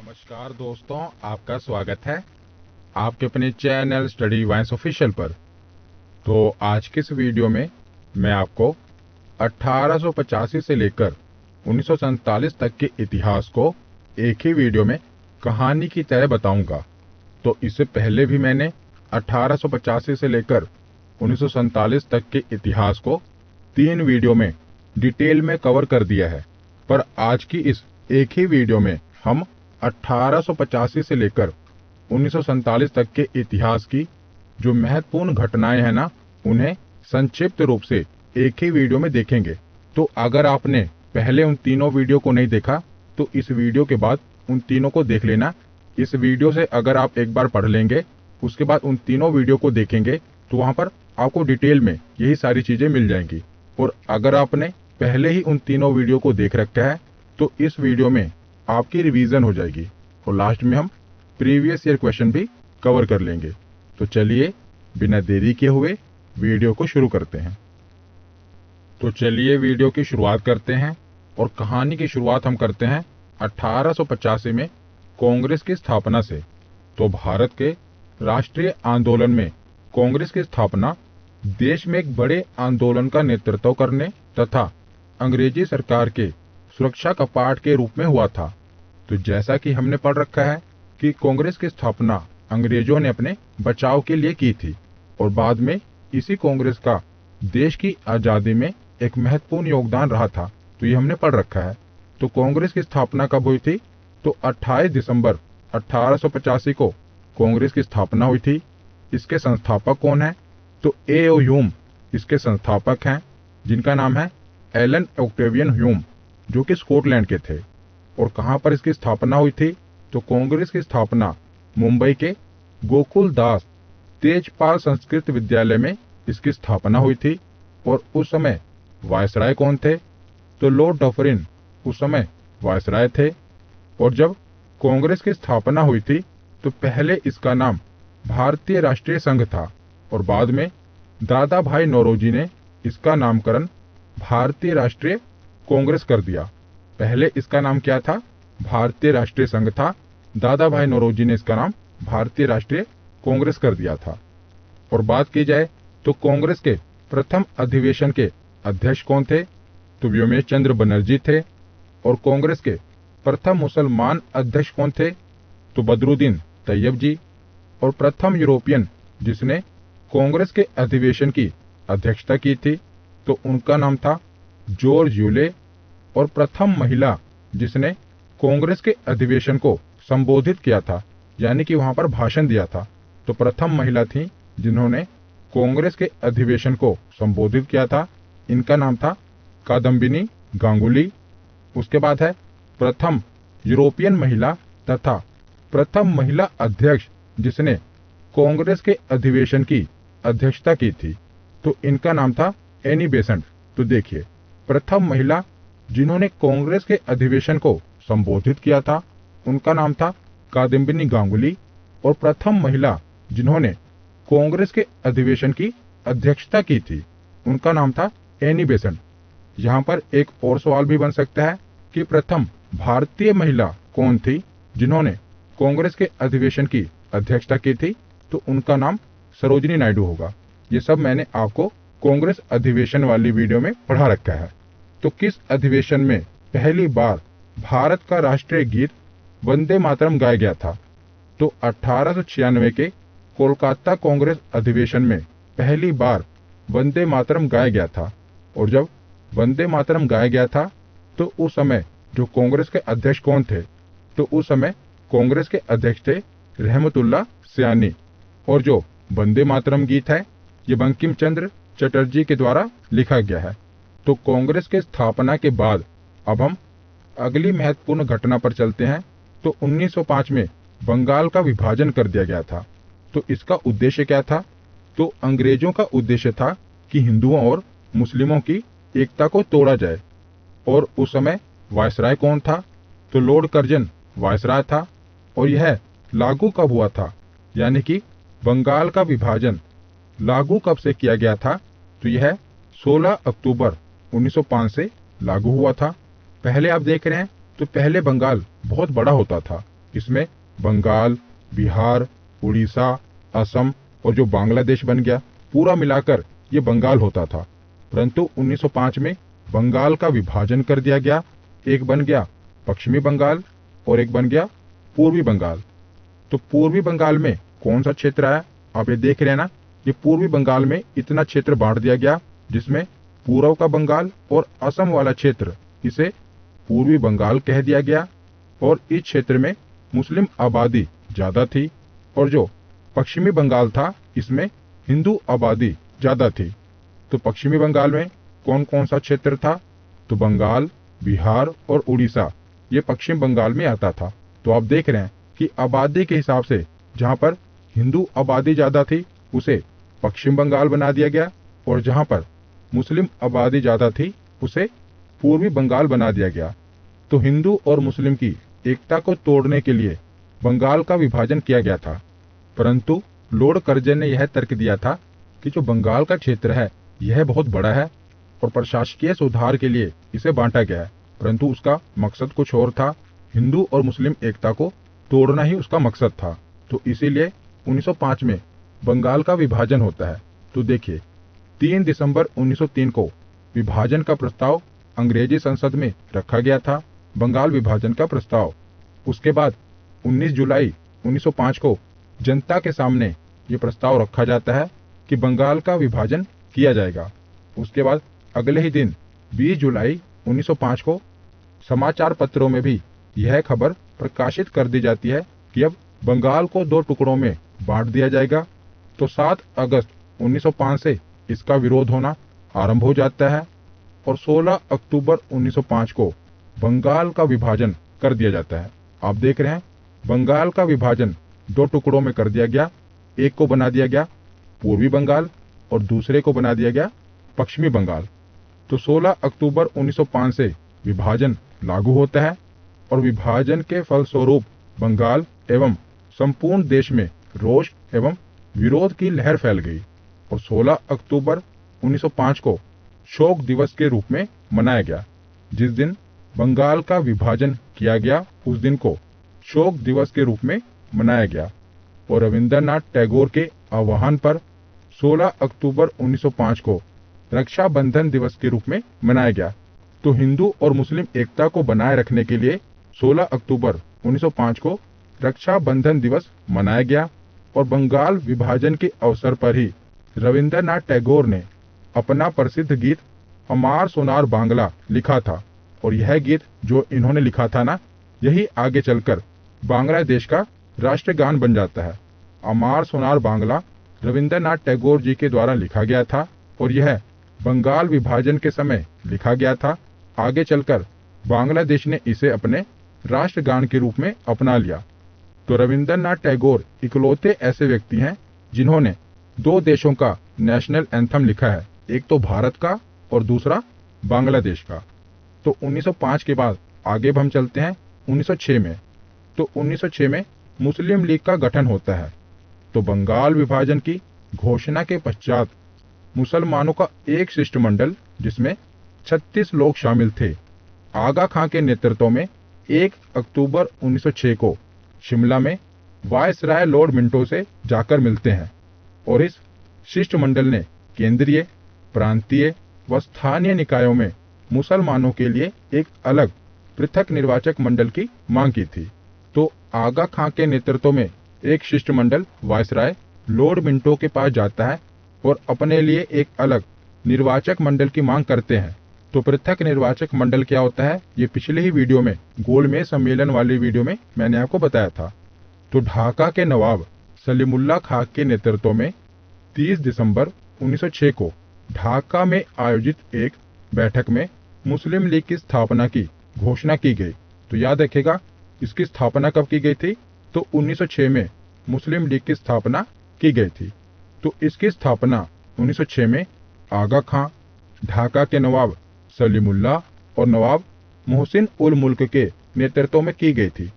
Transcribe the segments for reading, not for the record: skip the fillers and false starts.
नमस्कार दोस्तों, आपका स्वागत है आपके अपने चैनल स्टडी वाइंस ऑफिशियल पर। तो आज के इस वीडियो में मैं आपको 1885 से लेकर 1947 तक के इतिहास को एक ही वीडियो में कहानी की तरह बताऊंगा। तो इससे पहले भी मैंने 1885 से लेकर 1947 तक के इतिहास को 3 वीडियो में डिटेल में कवर कर दिया है, पर आज की इस एक ही वीडियो में हम 1885 से लेकर 1947 तक के इतिहास की जो महत्वपूर्ण घटनाएं हैं ना, उन्हें संक्षिप्त रूप से एक ही वीडियो में देखेंगे। तो अगर आपने पहले उन तीनों वीडियो को नहीं देखा तो इस वीडियो के बाद उन तीनों को देख लेना। इस वीडियो से अगर आप एक बार पढ़ लेंगे, उसके बाद उन तीनों वीडियो को देखेंगे तो वहां पर आपको डिटेल में यही सारी चीजें मिल जाएंगी। और अगर आपने पहले ही उन तीनों वीडियो को देख रखा है तो इस वीडियो में आपकी रिवीजन हो जाएगी और लास्ट में हम प्रीवियस ईयर क्वेश्चन भी कवर कर लेंगे। तो चलिए बिना देरी किए हुए वीडियो को शुरू करते हैं। तो चलिए वीडियो की शुरुआत करते हैं और कहानी की शुरुआत हम करते हैं 1885 में कांग्रेस की स्थापना से। तो भारत के राष्ट्रीय आंदोलन में कांग्रेस की स्थापना देश में एक बड़े आंदोलन का नेतृत्व करने तथा अंग्रेजी सरकार के सुरक्षा कपाट के रूप में हुआ था। तो जैसा कि हमने पढ़ रखा है कि कांग्रेस की स्थापना अंग्रेजों ने अपने बचाव के लिए की थी और बाद में इसी कांग्रेस का देश की आजादी में एक महत्वपूर्ण योगदान रहा था। तो ये हमने पढ़ रखा है। तो कांग्रेस की स्थापना कब हुई थी? तो 28 दिसंबर 1885 को कांग्रेस की स्थापना हुई थी। इसके संस्थापक कौन है? तो ए.ओ. ह्यूम इसके संस्थापक हैं, जिनका नाम है एलन ऑक्टेवियन ह्यूम, जो कि स्कॉटलैंड के थे। और कहां पर इसकी स्थापना हुई थी? तो कांग्रेस की स्थापना मुंबई के गोकुल दास तेजपाल संस्कृत विद्यालय में इसकी स्थापना हुई थी। और उस समय वायसराय कौन थे? तो लॉर्ड डफरिन उस समय वायसराय थे। और जब कांग्रेस की स्थापना हुई थी तो पहले इसका नाम भारतीय राष्ट्रीय संघ था और बाद में दादा भाई नौरोजी ने इसका नामकरण भारतीय राष्ट्रीय कांग्रेस कर दिया। पहले इसका नाम क्या था? भारतीय राष्ट्रीय संघ था। दादा भाई नौरोजी ने इसका नाम भारतीय राष्ट्रीय कांग्रेस कर दिया था। और बात की जाए तो कांग्रेस के प्रथम अधिवेशन के अध्यक्ष कौन थे? तो व्योमेश चंद्र बनर्जी थे। और कांग्रेस के प्रथम मुसलमान अध्यक्ष कौन थे? तो बदरुद्दीन तैयब जी। और प्रथम यूरोपियन जिसने कांग्रेस के अधिवेशन की अध्यक्षता की थी तो उनका नाम था जॉर्ज यूले। और प्रथम महिला जिसने कांग्रेस के अधिवेशन को संबोधित किया था, यानी कि वहां पर भाषण दिया था, तो प्रथम महिला थी जिन्होंने कांग्रेस के अधिवेशन को संबोधित किया था। इनका नाम था कादम्बिनी गांगुली। उसके बाद है प्रथम यूरोपियन महिला तथा प्रथम महिला अध्यक्ष जिसने कांग्रेस के अधिवेशन की अध्यक्षता की थी, तो इनका नाम था एनी बेसेंट। तो देखिए, प्रथम महिला जिन्होंने कांग्रेस के अधिवेशन को संबोधित किया था उनका नाम था कादम्बिनी गांगुली। और प्रथम महिला जिन्होंने कांग्रेस के अधिवेशन की अध्यक्षता की थी उनका नाम था एनी बेसेंट। यहाँ पर एक और सवाल भी बन सकता है कि प्रथम भारतीय महिला कौन थी जिन्होंने कांग्रेस के अधिवेशन की अध्यक्षता की थी? तो उनका नाम सरोजिनी नायडू होगा। ये सब मैंने आपको कांग्रेस अधिवेशन वाली वीडियो में पढ़ा रखा है। तो किस अधिवेशन में पहली बार भारत का राष्ट्रीय गीत वंदे मातरम गाया गया था? तो 1896 के कोलकाता कांग्रेस अधिवेशन में पहली बार वंदे मातरम गाया गया था। और जब वंदे मातरम गाया गया था तो उस समय जो कांग्रेस के अध्यक्ष कौन थे? तो उस समय कांग्रेस के अध्यक्ष थे रहमतुल्लाह सयानी। और जो वंदे मातरम गीत है ये बंकिम चंद्र चटर्जी के द्वारा लिखा गया है। तो कांग्रेस के स्थापना के बाद अब हम अगली महत्वपूर्ण घटना पर चलते हैं। तो 1905 में बंगाल का विभाजन कर दिया गया था। तो इसका उद्देश्य क्या था? तो अंग्रेजों का उद्देश्य था कि हिंदुओं और मुस्लिमों की एकता को तोड़ा जाए। और उस समय वायसराय कौन था? तो लॉर्ड कर्जन वायसराय था। और यह लागू कब हुआ था? यानी कि बंगाल का विभाजन लागू कब से किया गया था? तो यह 16 अक्टूबर 1905 से लागू हुआ था। पहले आप देख रहे हैं तो पहले बंगाल बहुत बड़ा होता था, इसमें बंगाल, बिहार, उड़ीसा, असम और जो बांग्लादेश बन गया, पूरा मिलाकर ये बंगाल होता था। परंतु 1905 में बंगाल का विभाजन कर दिया गया। एक बन गया पश्चिमी बंगाल और एक बन गया पूर्वी बंगाल। तो पूर्वी बंगाल में कौन सा क्षेत्र आया, आप ये देख रहे हैं ना, ये पूर्वी बंगाल में इतना क्षेत्र बांट दिया गया, जिसमें पूर्व का बंगाल और असम वाला क्षेत्र, इसे पूर्वी बंगाल कह दिया गया। और इस क्षेत्र में मुस्लिम आबादी ज्यादा थी और जो पश्चिमी बंगाल था, इसमें हिंदू आबादी ज्यादा थी। तो पश्चिमी बंगाल में कौन कौन सा क्षेत्र था, तो बंगाल, बिहार और उड़ीसा, ये पश्चिम बंगाल में आता था। तो आप देख रहे हैं कि आबादी के हिसाब से जहां पर हिंदू आबादी ज्यादा थी उसे पश्चिम बंगाल बना दिया गया, और जहां पर मुस्लिम आबादी ज्यादा थी उसे पूर्वी बंगाल बना दिया गया। तो हिंदू और मुस्लिम की एकता को तोड़ने के लिए बंगाल का विभाजन किया गया था। परंतु लॉर्ड कर्जन ने यह तर्क दिया था कि जो बंगाल का क्षेत्र है यह बहुत बड़ा है और प्रशासकीय सुधार के लिए इसे बांटा गया है, परंतु उसका मकसद कुछ और था। हिंदू और मुस्लिम एकता को तोड़ना ही उसका मकसद था। तो इसीलिए 1905 में बंगाल का विभाजन होता है। तो देखिए, 3 दिसंबर 1903 को विभाजन का प्रस्ताव अंग्रेजी संसद में रखा गया था, बंगाल विभाजन का प्रस्ताव। उसके बाद 19 जुलाई 1905 को जनता के सामने ये प्रस्ताव रखा जाता है कि बंगाल का विभाजन किया जाएगा। उसके बाद अगले ही दिन 20 जुलाई 1905 को समाचार पत्रों में भी यह खबर प्रकाशित कर दी जाती है कि अब बंगाल को 2 टुकड़ों में बांट दिया जाएगा। तो 7 अगस्त 1905 से इसका विरोध होना आरंभ हो जाता है और 16 अक्टूबर 1905 को बंगाल का विभाजन कर दिया जाता है। आप देख रहे हैं, बंगाल का विभाजन 2 टुकड़ों में कर दिया गया। एक को बना दिया गया पूर्वी बंगाल और दूसरे को बना दिया गया पश्चिमी बंगाल। तो 16 अक्टूबर 1905 से विभाजन लागू होता है और विभाजन के फलस्वरूप बंगाल एवं संपूर्ण देश में रोष एवं विरोध की लहर फैल गई और 16 अक्टूबर 1905 को शोक दिवस के रूप में मनाया गया। जिस दिन बंगाल का विभाजन किया गया उस दिन को शोक दिवस के रूप में मनाया गया और रविंद्रनाथ टैगोर के आह्वान पर 16 अक्टूबर 1905 को रक्षाबंधन दिवस के रूप में मनाया गया। तो हिंदू और मुस्लिम एकता को बनाए रखने के लिए 16 अक्टूबर 1905 को रक्षाबंधन दिवस मनाया गया और बंगाल विभाजन के अवसर पर ही रविंद्रनाथ टैगोर ने अपना प्रसिद्ध गीत अमार सोनार बांग्ला लिखा था। और यह गीत जो इन्होंने लिखा था ना, यही आगे चलकर बांग्लादेश का राष्ट्रगान बन जाता है। अमार सोनार बांग्ला रविंद्रनाथ टैगोर जी के द्वारा लिखा गया था और यह बंगाल विभाजन के समय लिखा गया था। आगे चलकर बांग्लादेश ने इसे अपने राष्ट्रगान के रूप में अपना लिया। तो रविंद्रनाथ टैगोर इकलौते ऐसे व्यक्ति हैं जिन्होंने 2 देशों का नेशनल एंथम लिखा है, एक तो भारत का और दूसरा बांग्लादेश का। तो 1905 के बाद आगे हम चलते हैं 1906 में। तो 1906 में मुस्लिम लीग का गठन होता है। तो बंगाल विभाजन की घोषणा के पश्चात मुसलमानों का एक शिष्टमंडल जिसमें 36 लोग शामिल थे, आगा खां के नेतृत्व में 1 अक्टूबर 1906 को शिमला में वायसराय लॉर्ड मिंटो से जाकर मिलते हैं और इस शिष्टमंडल ने केंद्रीय, प्रांतीय व स्थानीय निकायों में मुसलमानों के लिए एक अलग पृथक निर्वाचक मंडल की मांग की थी। तो आगा खां के नेतृत्व में एक शिष्टमंडल वायसराय लॉर्ड मिंटो के पास जाता है और अपने लिए एक अलग निर्वाचक मंडल की मांग करते हैं। तो पृथक निर्वाचक मंडल क्या होता है, ये पिछले ही वीडियो में गोलमेज सम्मेलन वाली वीडियो में मैंने आपको बताया था। तो ढाका के नवाब सलीमुल्लाह खां के नेतृत्व में 30 दिसंबर 1906 को ढाका में आयोजित एक बैठक में मुस्लिम लीग की स्थापना की घोषणा की गई। तो याद रखिएगा, इसकी स्थापना कब की गई थी, तो 1906 में मुस्लिम लीग की स्थापना की गई थी। तो इसकी स्थापना 1906 में आगा खां, ढाका के नवाब सलीमुल्लाह और नवाब मोहसिन उल मुल्क के नेतृत्व में की गई थी।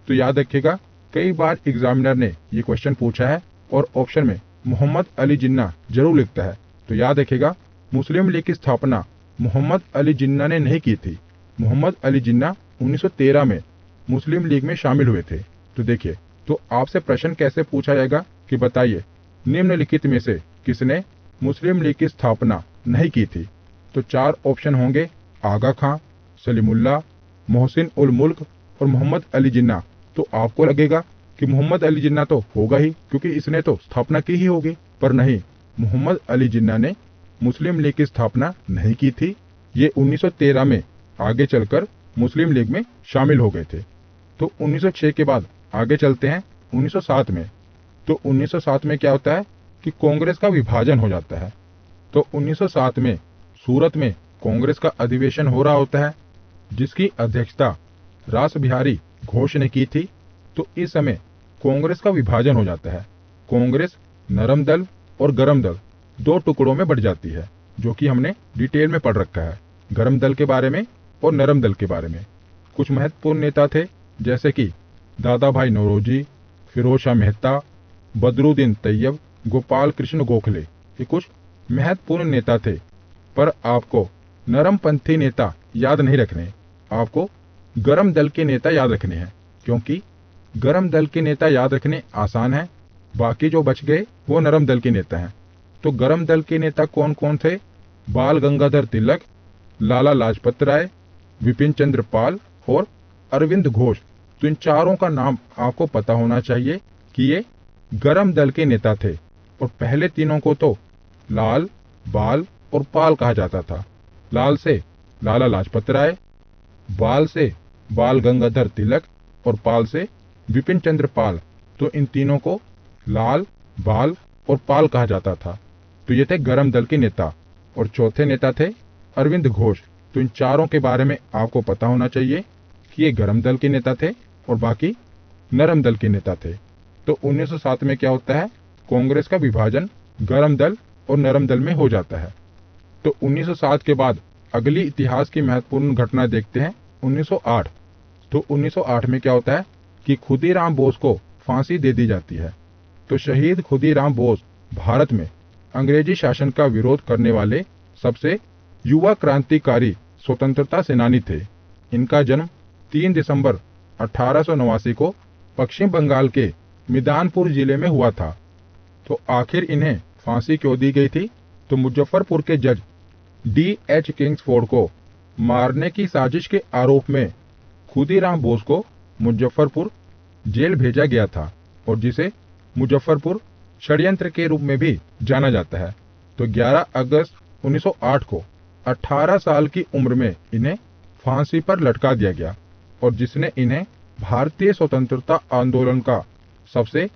तो याद रखिएगा, कई बार एग्जामिनर ने ये क्वेश्चन पूछा है और ऑप्शन में मोहम्मद अली जिन्ना जरूर लिखता है। तो याद रखिएगा, मुस्लिम लीग की स्थापना मोहम्मद अली जिन्ना ने नहीं की थी। मोहम्मद अली जिन्ना 1913 में मुस्लिम लीग में शामिल हुए थे। तो तो देखिए, तो आपसे प्रश्न कैसे पूछा जाएगा कि बताइए निम्नलिखित में से किसने मुस्लिम लीग की स्थापना नहीं की थी। तो 4 ऑप्शन होंगे, आगा खां, सलीमुल्लाह, मोहसिन उल मुल्क और मोहम्मद अली जिन्ना। तो आपको लगेगा कि मोहम्मद अली जिन्ना तो होगा ही, क्योंकि इसने तो स्थापना की ही होगी, पर नहीं, मोहम्मद अली जिन्ना ने मुस्लिम लीग की स्थापना नहीं की थी। ये 1913 में आगे चलकर मुस्लिम लीग में शामिल हो गए थे। तो 1906 के बाद आगे चलते हैं 1907 में। तो 1907 में क्या होता है कि कांग्रेस का विभाजन हो जाता है। तो 1907 में सूरत में कांग्रेस का अधिवेशन हो रहा होता है, जिसकी अध्यक्षता रास बिहारी घोष ने की थी। तो इस समय कांग्रेस का विभाजन हो जाता है। कांग्रेस नरम दल और गरम दल 2 टुकड़ों में बढ़ जाती है, जो कि हमने डिटेल में पढ़ रखा है, गरम दल के बारे में और नरम दल के बारे में। कुछ महत्वपूर्ण नेता थे, जैसे कि दादा भाई नौरोजी, फिरोज शाह मेहता, बदरुद्दीन तैयब, गोपाल कृष्ण गोखले। ये कुछ महत्वपूर्ण नेता थे। पर आपको नरमपंथी नेता याद नहीं रखने, आपको गरम दल के नेता याद रखने हैं, क्योंकि गरम दल के नेता याद रखने आसान है, बाकी जो बच गए वो नरम दल के नेता हैं। तो गरम दल के नेता कौन कौन थे? बाल गंगाधर तिलक, लाला लाजपत राय, विपिन चंद्र पाल और अरविंद घोष। तो इन चारों का नाम आपको पता होना चाहिए कि ये गरम दल के नेता थे। और पहले तीनों को तो लाल, बाल और पाल कहा जाता था। लाल से लाला लाजपत राय, बाल से बाल गंगाधर तिलक और पाल से विपिन चंद्र पाल। तो इन तीनों को लाल, बाल और पाल कहा जाता था। तो ये थे गरम दल के नेता। और चौथे नेता थे अरविंद घोष। तो इन चारों के बारे में आपको पता होना चाहिए कि ये गरम दल के नेता थे और बाकी नरम दल के नेता थे। तो 1907 में क्या होता है? कांग्रेस का विभाजन गरम दल और नरम दल में हो जाता है। तो 1907 के बाद अगली इतिहास की महत्वपूर्ण घटना देखते हैं 1908। तो 1908 में क्या होता है कि खुदीराम बोस को फांसी दे दी जाती है। तो शहीद खुदीराम बोस भारत में अंग्रेजी शासन का विरोध करने वाले सबसे युवा क्रांतिकारी स्वतंत्रता सेनानी थे। इनका जन्म 3 दिसंबर 1889 को पश्चिम बंगाल के मिदानपुर जिले में हुआ था। तो आखिर इन्हें फांसी क्यों दी गई थी? तो मुजफ्फरपुर के जज D.H. किंग्सफोर्ड को मारने की साजिश के आरोप में खुदीराम बोस को मुजफ्फरपुर जेल भेजा गया था, और जिसे मुजफ्फरपुर षड्यंत्र के रूप में भी जाना जाता है। तो 11 अगस्त 1908 को 18 साल की उम्र में इन्हें फांसी पर लटका दिया गया, और जिसने इन्हें भारतीय स्वतंत्रता आंदोलन का सबसे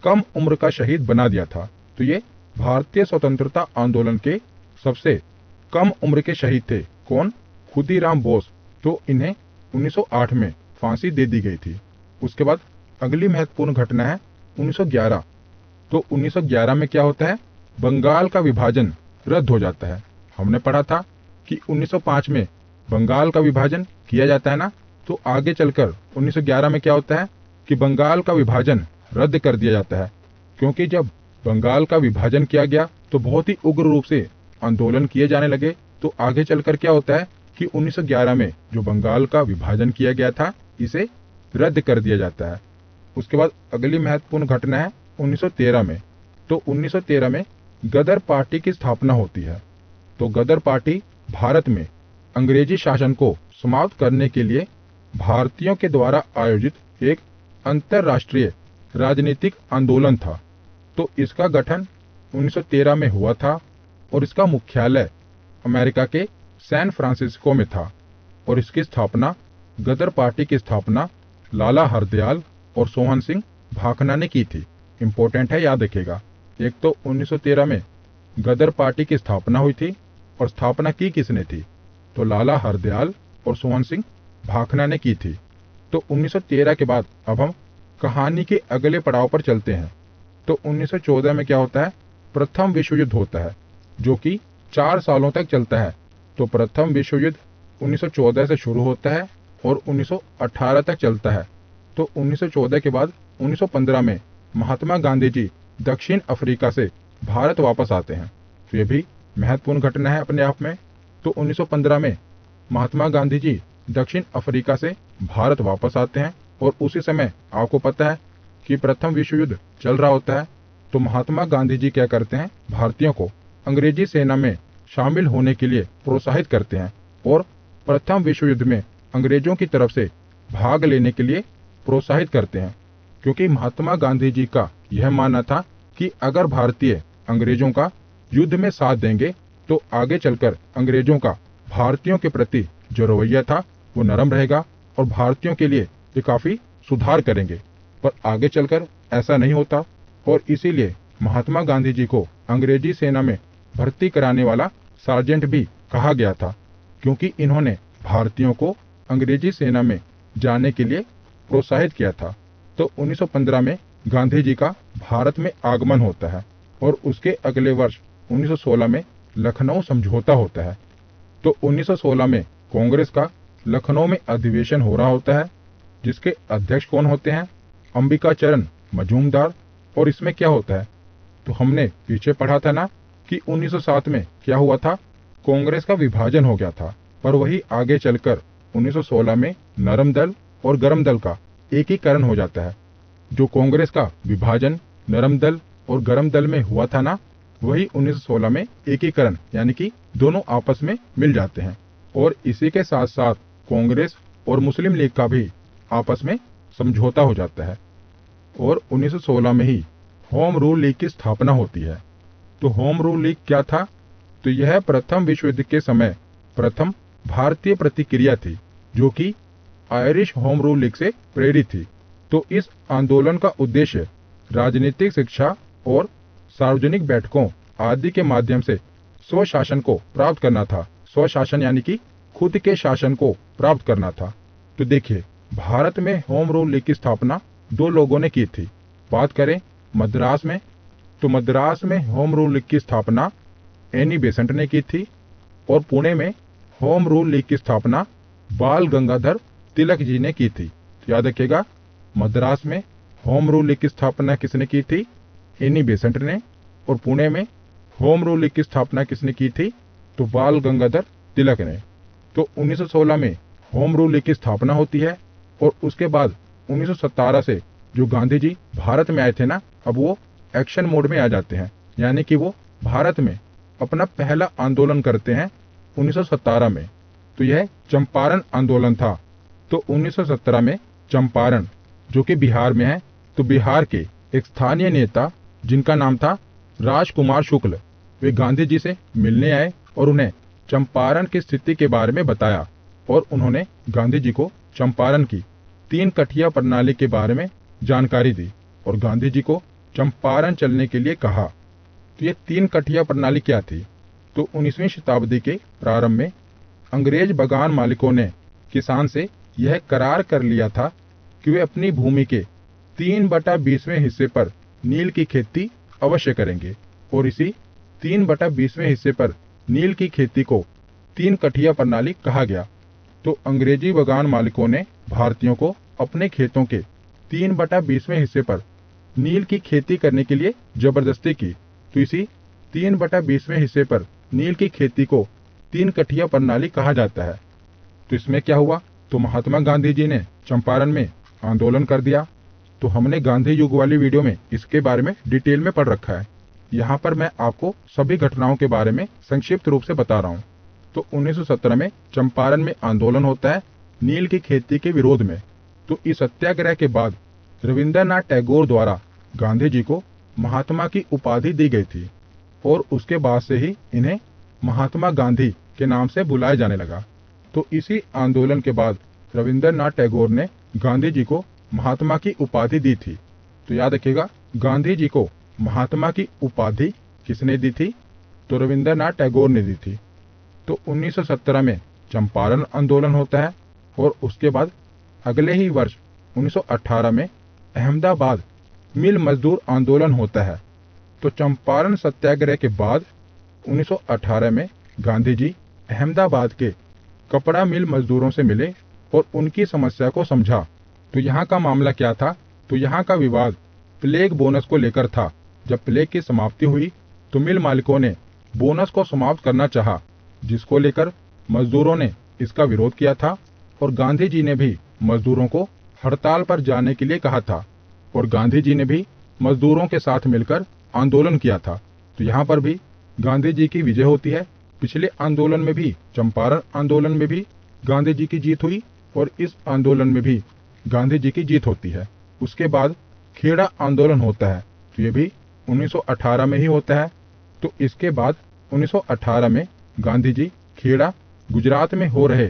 कम उम्र का शहीद बना दिया था। तो ये भारतीय स्वतंत्रता आंदोलन के सबसे कम उम्र के शहीद थे। कौन? खुदीराम बोस। तो इन्हें 1908 में फांसी दे दी गई थी। उसके बाद अगली महत्वपूर्ण घटना है 1911। तो 1911 में क्या होता है? बंगाल का विभाजन रद्द हो जाता है। हमने पढ़ा था कि 1905 में बंगाल का विभाजन किया जाता है ना। तो आगे चलकर 1911 में क्या होता है कि बंगाल का विभाजन रद्द कर दिया जाता है, क्योंकि जब बंगाल का विभाजन किया गया तो बहुत ही उग्र रूप से आंदोलन किए जाने लगे। तो आगे चलकर क्या होता है कि 1911 में जो बंगाल का विभाजन किया गया था, इसे रद्द कर दिया जाता है। उसके बाद अगली महत्वपूर्ण घटना है 1913 में। तो 1913 में गदर पार्टी की स्थापना होती है। तो गदर पार्टी भारत में अंग्रेजी शासन को समाप्त करने के लिए भारतीयों के द्वारा आयोजित एक अंतरराष्ट्रीय राजनीतिक आंदोलन था। तो इसका गठन 1913 में हुआ था, और इसका मुख्यालय अमेरिका के सैन फ्रांसिस्को में था। और इसकी स्थापना, गदर पार्टी की स्थापना लाला हरदयाल और सोहन सिंह भाखना ने की थी। इंपॉर्टेंट है, याद रखिएगा। एक तो 1913 में गदर पार्टी की स्थापना हुई थी, और स्थापना की किसने थी? तो लाला हरदयाल और सोहन सिंह भाखना ने की थी। तो 1913 के बाद अब हम कहानी के अगले पड़ाव पर चलते हैं। तो 1914 में क्या होता है? प्रथम विश्व युद्ध होता है, जो कि 4 सालों तक चलता है। तो प्रथम विश्व युद्ध 1914 से शुरू होता है और 1918 तक चलता है। तो 1914 के बाद 1915 में महात्मा गांधी जी दक्षिण अफ्रीका से भारत वापस आते हैं। तो ये भी महत्वपूर्ण घटना है अपने आप में। तो 1915 में महात्मा गांधी जी दक्षिण अफ्रीका से भारत वापस आते हैं, और उसी समय आपको पता है कि प्रथम विश्व युद्ध चल रहा होता है। तो महात्मा गांधी जी क्या करते हैं, भारतीयों को अंग्रेजी सेना में शामिल होने के लिए प्रोत्साहित करते हैं और प्रथम विश्व युद्ध में अंग्रेजों की तरफ से भाग लेने के लिए प्रोत्साहित करते हैं, क्योंकि महात्मा गांधी जी का यह मानना था कि अगर भारतीय अंग्रेजों का युद्ध में साथ देंगे तो आगे चलकर अंग्रेजों का भारतीयों के प्रति जो रवैया था वो नरम रहेगा और भारतीयों के लिए ये काफी सुधार करेंगे। पर आगे चलकर ऐसा नहीं होता और इसीलिए महात्मा गांधी जी को अंग्रेजी सेना में भर्ती कराने वाला सार्जेंट भी कहा गया था, क्योंकि इन्होंने भारतीयों को अंग्रेजी सेना में जाने के लिए प्रोत्साहित किया था। तो 1915 में गांधी जी का भारत में आगमन होता है और उसके अगले वर्ष 1916 में लखनऊ समझौता होता है। तो 1916 में कांग्रेस का लखनऊ में अधिवेशन हो रहा होता है, जिसके अध्यक्ष कौन होते हैं, अंबिका चरण मजूमदार। और इसमें क्या होता है, तो हमने पीछे पढ़ा था ना कि 1907 में क्या हुआ था, कांग्रेस का विभाजन हो गया था। पर वही आगे चलकर 1916 में नरम दल और गरम दल का एकीकरण हो जाता है। जो कांग्रेस का विभाजन नरम दल और गरम दल में हुआ था ना, वही 1916 में एकीकरण यानी कि दोनों आपस में मिल जाते हैं। और इसी के साथ साथ कांग्रेस और मुस्लिम लीग का भी आपस में समझौता हो जाता है और 1916 में ही होम रूल लीग की स्थापना होती है। तो होम रूल लीग क्या था, तो यह प्रथम विश्व युद्ध के समय प्रथम भारतीय प्रतिक्रिया थी, जो कि आयरिश होम रूल लीग से प्रेरित थी। तो इस आंदोलन का उद्देश्य राजनीतिक शिक्षा और सार्वजनिक बैठकों आदि के माध्यम से स्वशासन को प्राप्त करना था। स्वशासन यानी कि खुद के शासन को प्राप्त करना था। तो देखिए, भारत में होम रूल लीग की स्थापना दो लोगों ने की थी। बात करें मद्रास में, तो मद्रास में होम रूल लीग की स्थापना एनी बेसेंट ने की थी और पुणे में होम रूल लीग की स्थापना बाल गंगाधर तिलक जी ने की थी। तो याद रखिएगा, मद्रास में होम रूल लीग की स्थापना किसने की थी, एनी बेसेंट ने, और पुणे में होम रूल लीग की स्थापना किसने की थी, तो बाल गंगाधर तिलक ने। तो 1916 में होम रूल लीग की स्थापना होती है और उसके बाद 1917 से जो गांधी जी भारत में आए थे ना, अब वो एक्शन मोड में आ जाते हैं, यानी कि वो भारत में अपना पहला आंदोलन करते हैं 1917 में। तो यह चंपारण आंदोलन था। तो 1917 में चंपारण, जो कि बिहार में है, तो बिहार के एक स्थानीय नेता जिनका नाम था राजकुमार शुक्ल, वे गांधी जी से मिलने आए और उन्हें चंपारण की स्थिति के बारे में बताया और उन्होंने गांधी जी को चंपारण की 3 कठिया प्रणाली के बारे में जानकारी दी और गांधी जी को चंपारण चलने के लिए कहा। तो ये 3 कठिया प्रणाली क्या थी, तो 19वीं शताब्दी के प्रारंभ में अंग्रेज बगान मालिकों ने किसान से यह करार कर लिया था कि वे अपनी भूमि के 3/20वें हिस्से पर नील की खेती अवश्य करेंगे और इसी 3/20वें हिस्से पर नील की खेती को 3 कठिया प्रणाली कहा गया। तो अंग्रेजी बगान मालिकों ने भारतीयों को अपने खेतों के 3/20वें हिस्से पर नील की खेती करने के लिए जबरदस्ती की। तो इसी 3/20वें हिस्से पर नील की खेती को 3 कठिया प्रणाली कहा जाता है। तो इसमें क्या हुआ, तो महात्मा गांधी जी ने चंपारण में आंदोलन कर दिया। तो हमने गांधी युग वाली वीडियो में इसके बारे में डिटेल में पढ़ रखा है। यहाँ पर मैं आपको सभी घटनाओं के बारे में संक्षिप्त रूप से बता रहा हूँ। तो 1917 में चंपारण में आंदोलन होता है नील की खेती के विरोध में। तो इस सत्याग्रह के बाद रविंद्रनाथ टैगोर द्वारा गांधी जी को महात्मा की उपाधि दी गई थी और उसके बाद से ही इन्हें महात्मा गांधी के नाम से बुलाया जाने लगा। तो इसी आंदोलन के बाद रविंद्रनाथ टैगोर ने गांधी जी को महात्मा की उपाधि दी थी। तो याद रखिएगा, गांधी जी को महात्मा की उपाधि किसने दी थी, तो रविंद्रनाथ टैगोर ने दी थी। तो 1917 में चंपारण आंदोलन होता है और उसके बाद अगले ही वर्ष 1918 में अहमदाबाद मिल मजदूर आंदोलन होता है। तो चंपारण सत्याग्रह के बाद 1918 में गांधी जी अहमदाबाद के कपड़ा मिल मजदूरों से मिले और उनकी समस्या को समझा। तो यहाँ का मामला क्या था, तो यहाँ का विवाद प्लेग बोनस को लेकर था। जब प्लेग की समाप्ति हुई तो मिल मालिकों ने बोनस को समाप्त करना चाहा, जिसको लेकर मजदूरों ने इसका विरोध किया था और गांधी जी ने भी मजदूरों को हड़ताल पर जाने के लिए कहा था और गांधी जी ने भी मजदूरों के साथ मिलकर आंदोलन किया था। तो यहाँ पर भी गांधी जी की विजय होती है। पिछले आंदोलन में भी, चंपारण आंदोलन में भी गांधी जी की जीत हुई और इस आंदोलन में भी गांधी जी की जीत होती है। उसके बाद खेड़ा आंदोलन होता है, तो ये भी 1918 में ही होता है। तो इसके बाद 1918 में गांधी जी खेड़ा, गुजरात में हो रहे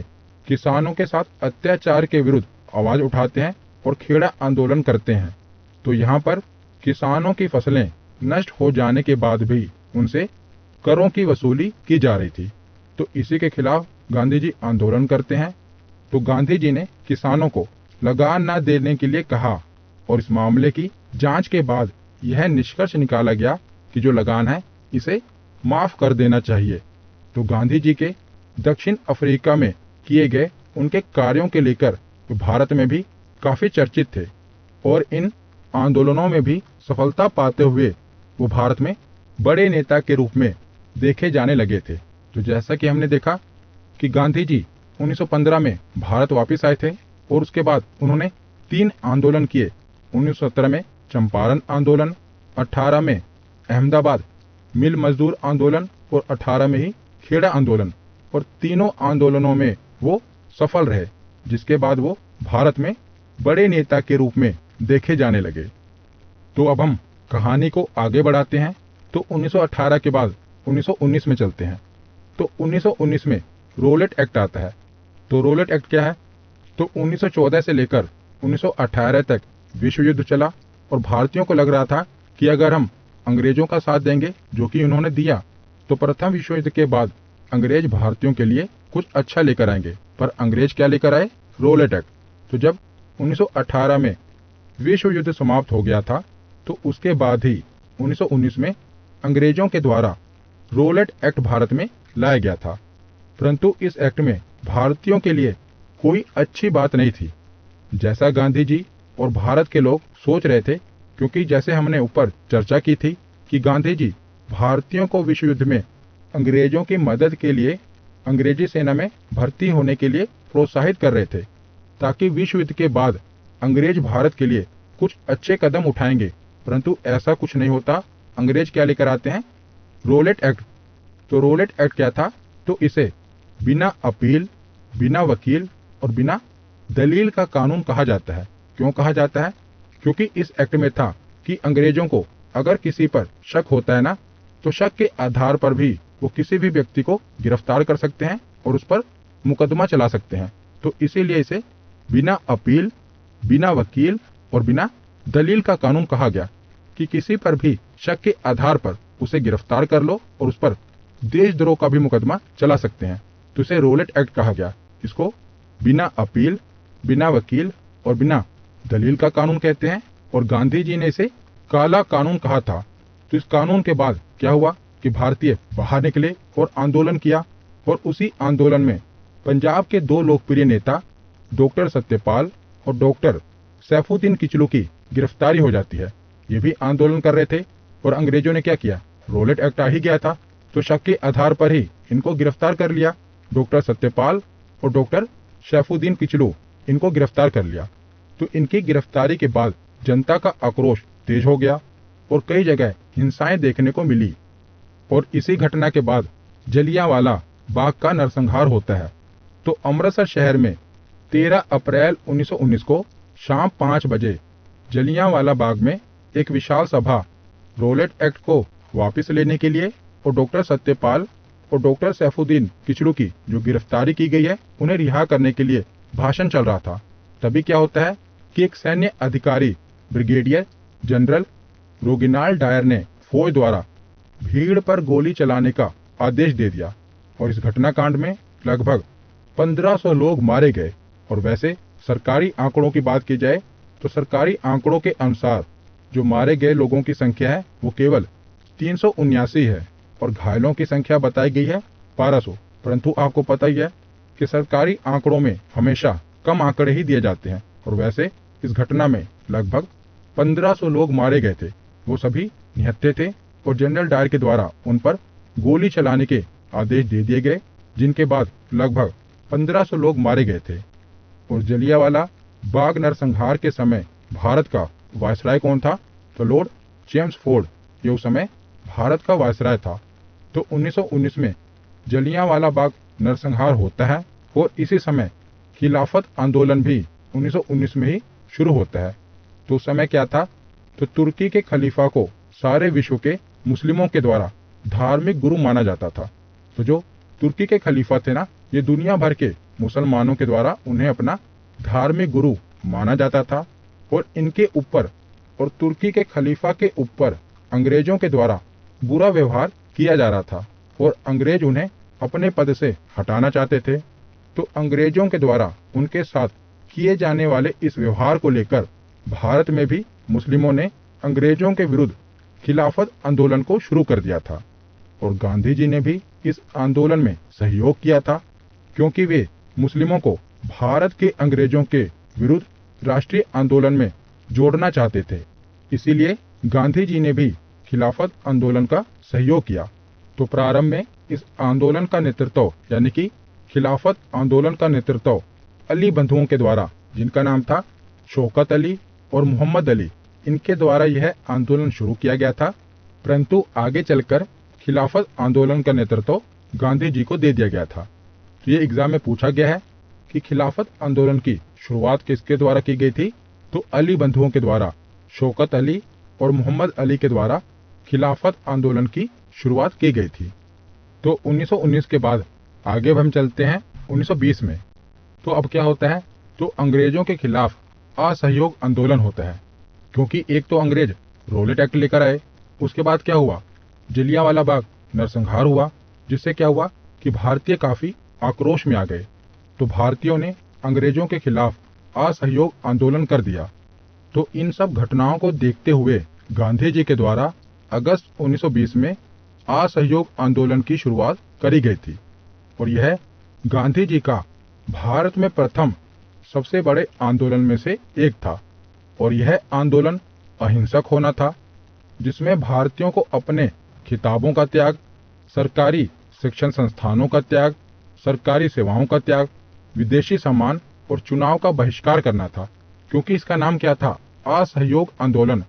किसानों के साथ अत्याचार के विरुद्ध आवाज उठाते हैं और खेड़ा आंदोलन करते हैं। तो यहाँ पर किसानों की फसलें नष्ट हो जाने के बाद भी उनसे करों की वसूली की जा रही थी। तो इसी के खिलाफ गांधी जी आंदोलन करते हैं। तो गांधी जी ने किसानों को लगान न देने के लिए कहा और इस मामले की जांच के बाद यह निष्कर्ष निकाला गया कि जो लगान है इसे माफ कर देना चाहिए। तो गांधी जी के दक्षिण अफ्रीका में किए गए उनके कार्यों के लेकर भारत में भी काफी चर्चित थे और इन आंदोलनों में भी सफलता पाते हुए वो भारत में बड़े नेता के रूप में देखे जाने लगे थे। तो जैसा कि हमने देखा कि गांधी जी 1915 में भारत वापस आए थे और उसके बाद उन्होंने 3 आंदोलन किए। 1917 में चंपारण आंदोलन, 18 में अहमदाबाद मिल मजदूर आंदोलन और 18 में ही खेड़ा आंदोलन, और तीनों आंदोलनों में वो सफल रहे, जिसके बाद वो भारत में बड़े नेता के रूप में देखे जाने लगे। तो अब हम कहानी को आगे बढ़ाते हैं। तो 1918 के बाद 1919 में चलते हैं। तो 1919 में रोलेट एक्ट आता है। तो रोलेट एक्ट क्या है? तो 1914 से लेकर 1918 तक विश्व युद्ध चला और भारतीयों को लग रहा था कि अगर हम अंग्रेजों का साथ देंगे, जो कि उन्होंने दिया, तो प्रथम विश्व युद्ध के बाद अंग्रेज भारतीयों के लिए कुछ अच्छा लेकर आएंगे। पर अंग्रेज क्या लेकर आए? Rowlatt Act. तो जब 1918 में विश्व युद्ध समाप्त हो गया था, तो उसके बाद ही 1919 में अंग्रेजों के द्वारा रोलेट एक्ट भारत में लाया गया था। परंतु इस एक्ट में भारतीयों के लिए कोई अच्छी बात नहीं थी, जैसा गांधी जी और भारत के लोग सोच रहे थे। क्योंकि जैसे हमने ऊपर चर्चा की थी कि गांधी जी भारतीयों को विश्व युद्ध में अंग्रेजों की मदद के लिए अंग्रेजी सेना में भर्ती होने के लिए प्रोत्साहित कर रहे थे, ताकि विश्व युद्ध के बाद अंग्रेज भारत के लिए कुछ अच्छे कदम उठाएंगे। परंतु ऐसा कुछ नहीं होता। अंग्रेज क्या लेकर आते हैं? Rowlatt Act. तो रोलेट एक्ट क्या था? तो इसे बिना अपील, बिना वकील और बिना दलील का कानून कहा जाता है। क्यों कहा जाता है? क्योंकि इस एक्ट में था कि अंग्रेजों को अगर किसी पर शक होता है ना, तो शक के आधार पर भी वो किसी भी व्यक्ति को गिरफ्तार कर सकते हैं और उस पर मुकदमा चला सकते हैं। तो इसीलिए इसे बिना अपील, बिना वकील और बिना दलील का कानून कहा गया कि किसी पर भी शक के आधार पर उसे गिरफ्तार कर लो और उस पर देशद्रोह का भी मुकदमा चला सकते हैं। तो इसे रोलेट एक्ट कहा गया। इसको बिना अपील, बिना वकील और बिना दलील का कानून कहते हैं। और गांधी जी ने इसे काला कानून कहा था। तो इस कानून के बाद क्या हुआ कि भारतीय बाहर निकले और आंदोलन किया, और उसी आंदोलन में पंजाब के 2 लोकप्रिय नेता डॉक्टर सत्यपाल और डॉक्टर सैफुद्दीन किचलू की गिरफ्तारी हो जाती है। ये भी आंदोलन कर रहे थे और अंग्रेजों ने क्या किया? रोलेट एक्ट आ ही गया था, तो शक के आधार पर ही इनको गिरफ्तार कर लिया। डॉक्टर सत्यपाल और डॉक्टर सैफुद्दीन किचलू, इनको गिरफ्तार कर लिया। तो इनकी गिरफ्तारी के बाद जनता का आक्रोश तेज हो गया और कई जगह हिंसाएं देखने को मिली। और इसी घटना के बाद जलियांवाला बाग का नरसंहार होता है। तो अमृतसर शहर में 13 अप्रैल 1919 को शाम 5 बजे जलियांवाला बाग में एक विशाल सभा रोलेट एक्ट को वापस लेने के लिए और डॉक्टर सत्यपाल और डॉक्टर सैफुद्दीन किचलू की जो गिरफ्तारी की गई है उन्हें रिहा करने के लिए भाषण चल रहा था। तभी क्या होता है कि एक सैन्य अधिकारी ब्रिगेडियर जनरल रोगिनाल डायर ने फौज द्वारा भीड़ पर गोली चलाने का आदेश दे दिया और इस घटनाकांड में लगभग 1500 लोग मारे गए। और वैसे सरकारी आंकड़ों की बात की जाए तो सरकारी आंकड़ों के अनुसार जो मारे गए लोगों की संख्या है वो केवल 379 है और घायलों की संख्या बताई गई है 1200। परंतु आपको पता ही है कि सरकारी आंकड़ों में हमेशा कम आंकड़े ही दिए जाते हैं। और वैसे इस घटना में लगभग 1500 लोग मारे गए थे, वो सभी निहत्थे थे और जनरल डायर के द्वारा उन पर गोली चलाने के आदेश दे दिए गए, जिनके बाद लगभग 1500 लोग मारे गए थे। और जलियांवाला बाघ नरसंहार के समय भारत का वायसराय कौन था? तो लॉर्ड चेम्सफोर्ड ये उस समय भारत का वायसराय था। तो 1919 में जलियांवाला बाग नरसंहार होता है और इसी समय खिलाफत आंदोलन भी 1919 में ही शुरू होता है। तो उस समय क्या था? तो तुर्की के खलीफा को सारे विश्व के मुस्लिमों के द्वारा धार्मिक गुरु माना जाता था। तो जो तुर्की के खलीफा थे ना, ये दुनिया भर के मुसलमानों के द्वारा उन्हें अपना धार्मिक गुरु माना जाता था और इनके ऊपर और तुर्की के खलीफा के ऊपर अंग्रेजों के द्वारा बुरा व्यवहार किया जा रहा था और अंग्रेज उन्हें अपने पद से हटाना चाहते थे। तो अंग्रेजों के द्वारा उनके साथ किए जाने वाले इस व्यवहार को लेकर भारत में भी मुस्लिमों ने अंग्रेजों के विरुद्ध खिलाफत आंदोलन को शुरू कर दिया था और गांधी जी ने भी इस आंदोलन में सहयोग किया था, क्योंकि वे मुस्लिमों को भारत के अंग्रेजों के विरुद्ध राष्ट्रीय आंदोलन में जोड़ना चाहते थे। इसीलिए गांधी जी ने भी खिलाफत आंदोलन का सहयोग किया। तो प्रारंभ में इस आंदोलन का नेतृत्व यानी कि खिलाफत आंदोलन का नेतृत्व अली बंधुओं के द्वारा, जिनका नाम था शौकत अली और मोहम्मद अली, इनके द्वारा यह आंदोलन शुरू किया गया था। परंतु आगे चलकर खिलाफत आंदोलन का नेतृत्व गांधी जी को दे दिया गया था। तो ये एग्जाम में पूछा गया है कि खिलाफत आंदोलन की शुरुआत किसके द्वारा की गई थी? तो अली बंधुओं के द्वारा, शौकत अली और मोहम्मद अली के द्वारा खिलाफत आंदोलन की शुरुआत की गई थी। तो 1919 के बाद आगे हम चलते हैं 1920 में। तो अब क्या होता है? तो अंग्रेजों के खिलाफ असहयोग आंदोलन होता है, क्योंकि एक तो अंग्रेज रॉलेट एक्ट लेकर आए, उसके बाद क्या हुआ? जलियांवाला बाग नरसंहार हुआ, जिससे क्या हुआ कि भारतीय काफी आक्रोश में आ गए। तो भारतीयों ने अंग्रेजों के खिलाफ असहयोग आंदोलन कर दिया। तो इन सब घटनाओं को देखते हुए गांधी जी के द्वारा अगस्त 1920 में असहयोग आंदोलन की शुरुआत करी गई थी और यह गांधी जी का भारत में प्रथम सबसे बड़े आंदोलन में से एक था और यह आंदोलन अहिंसक होना था, जिसमें भारतीयों को अपने खिताबों का त्याग, सरकारी शिक्षण संस्थानों का त्याग, सरकारी सेवाओं का त्याग, विदेशी सामान और चुनाव का बहिष्कार करना था। क्योंकि इसका नाम क्या था? असहयोग आंदोलन।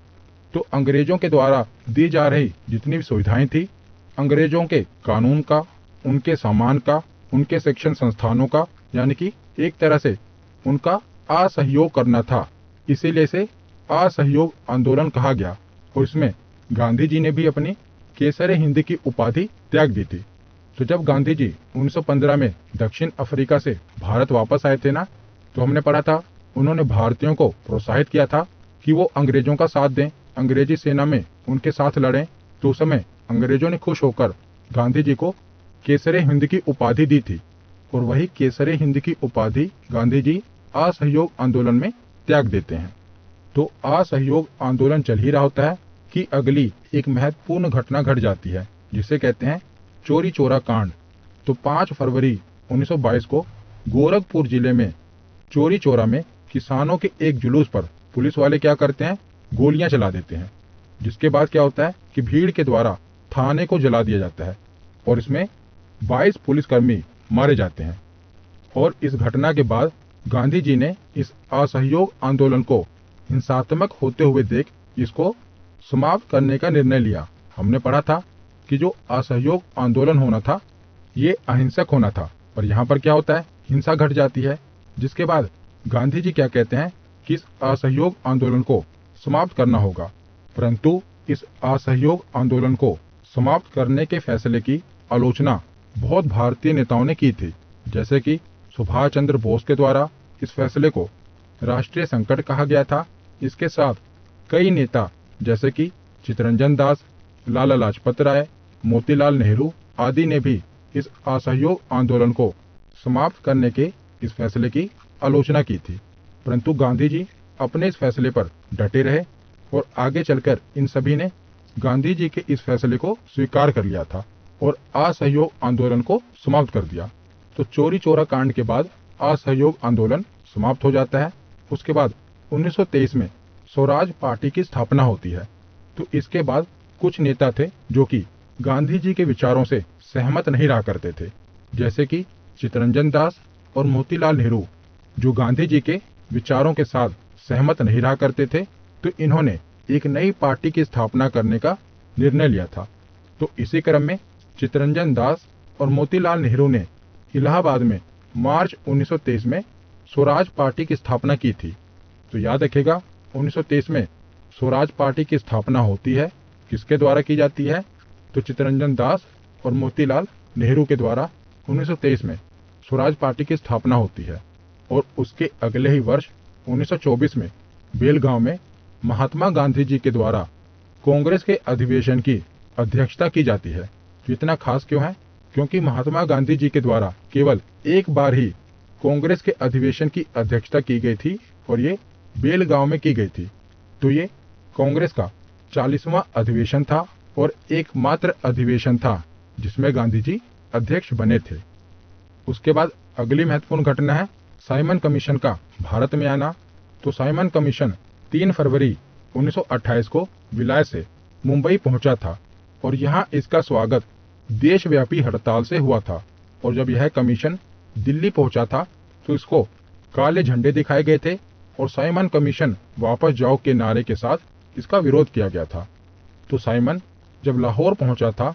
तो अंग्रेजों के द्वारा दी जा रही जितनी भी सुविधाएं थी, अंग्रेजों के कानून का, उनके सामान का, उनके शिक्षण संस्थानों का, यानी कि एक तरह से उनका असहयोग करना था। इसीलिए इसे असहयोग आंदोलन कहा गया और इसमें गांधी जी ने भी अपनी केसर हिंद की उपाधि त्याग दी थी। तो जब गांधी जी 1915 में दक्षिण अफ्रीका से भारत वापस आए थे ना, तो हमने पढ़ा था उन्होंने भारतीयों को प्रोत्साहित किया था कि वो अंग्रेजों का साथ दें, अंग्रेजी सेना में उनके साथ लड़ें। तो उस समय अंग्रेजों ने खुश होकर गांधी जी को केसर हिंद की उपाधि दी थी और वही केसर हिंद की उपाधि गांधी जी असहयोग आंदोलन में त्याग देते हैं। तो असहयोग आंदोलन चल ही रहा होता है कि अगली एक महत्वपूर्ण घटना घट जाती है, जिसे कहते हैं चोरी चोरा कांड। तो 5 फरवरी 1922 को गोरखपुर जिले में चोरी चोरा में किसानों के एक जुलूस पर पुलिस वाले क्या करते हैं? गोलियां चला देते हैं, जिसके बाद क्या होता है कि भीड़ के द्वारा थाने को जला दिया जाता है और इसमें 22 पुलिसकर्मी मारे जाते हैं। और इस घटना के बाद गांधी जी ने इस असहयोग आंदोलन को हिंसात्मक होते हुए देख इसको समाप्त करने का निर्णय लिया। हमने पढ़ा था कि जो असहयोग आंदोलन होना था ये अहिंसक होना था, पर यहाँ पर क्या होता है? हिंसा घट जाती है, जिसके बाद गांधी जी क्या कहते हैं कि इस असहयोग आंदोलन को समाप्त करना होगा। परंतु इस असहयोग आंदोलन को समाप्त करने के फैसले की आलोचना बहुत भारतीय नेताओं ने की थी, जैसे कि सुभाष चंद्र बोस के द्वारा इस फैसले को राष्ट्रीय संकट कहा गया था। इसके साथ कई नेता जैसे कि चित्तरंजन दास, लाला लाजपत राय, मोतीलाल नेहरू आदि ने भी इस असहयोग आंदोलन को समाप्त करने के इस फैसले की आलोचना की थी। परंतु गांधी जी अपने इस फैसले पर डटे रहे और आगे चलकर इन सभी ने गांधी जी के इस फैसले को स्वीकार कर लिया था और असहयोग आंदोलन को समाप्त कर दिया। तो चोरी चोरा कांड के बाद असहयोग आंदोलन समाप्त हो जाता है। उसके बाद 1923 में स्वराज पार्टी की स्थापना होती है। तो इसके बाद कुछ नेता थे जो कि गांधी जी के विचारों से सहमत नहीं रहा करते थे, जैसे कि चित्तरंजन दास और मोतीलाल नेहरू, जो गांधी जी के विचारों के साथ सहमत नहीं रहा करते थे, तो इन्होंने एक नई पार्टी की स्थापना करने का निर्णय लिया था। तो इसी क्रम में चित्तरंजन दास और मोतीलाल नेहरू ने इलाहाबाद में मार्च 1923 में स्वराज पार्टी की स्थापना की थी। तो याद रखिएगा, 1923 में स्वराज पार्टी की स्थापना होती है, किसके द्वारा की जाती है? तो चित्तरंजन दास और मोतीलाल नेहरू के द्वारा 1923 में स्वराज पार्टी की स्थापना होती है। और उसके अगले ही वर्ष 1924 में बेलगांव में महात्मा गांधी जी के द्वारा कांग्रेस के अधिवेशन की अध्यक्षता की जाती है। तो इतना खास क्यों है? क्योंकि महात्मा गांधी जी के द्वारा केवल एक बार ही कांग्रेस के अधिवेशन की अध्यक्षता की गई थी और ये बेलगांव में की गई थी। तो ये कांग्रेस का 40वां अधिवेशन था और एकमात्र अधिवेशन था जिसमें गांधी जी अध्यक्ष बने थे। उसके बाद अगली महत्वपूर्ण घटना है साइमन कमीशन का भारत में आना। तो साइमन कमीशन 3 फरवरी 1928 को विलय से मुंबई पहुंचा था और यहाँ इसका स्वागत देशव्यापी हड़ताल से हुआ था। और जब यह कमीशन दिल्ली पहुंचा था तो इसको काले झंडे दिखाए गए थे और साइमन कमीशन वापस जाओ के नारे के साथ इसका विरोध किया गया था। तो साइमन जब लाहौर पहुंचा था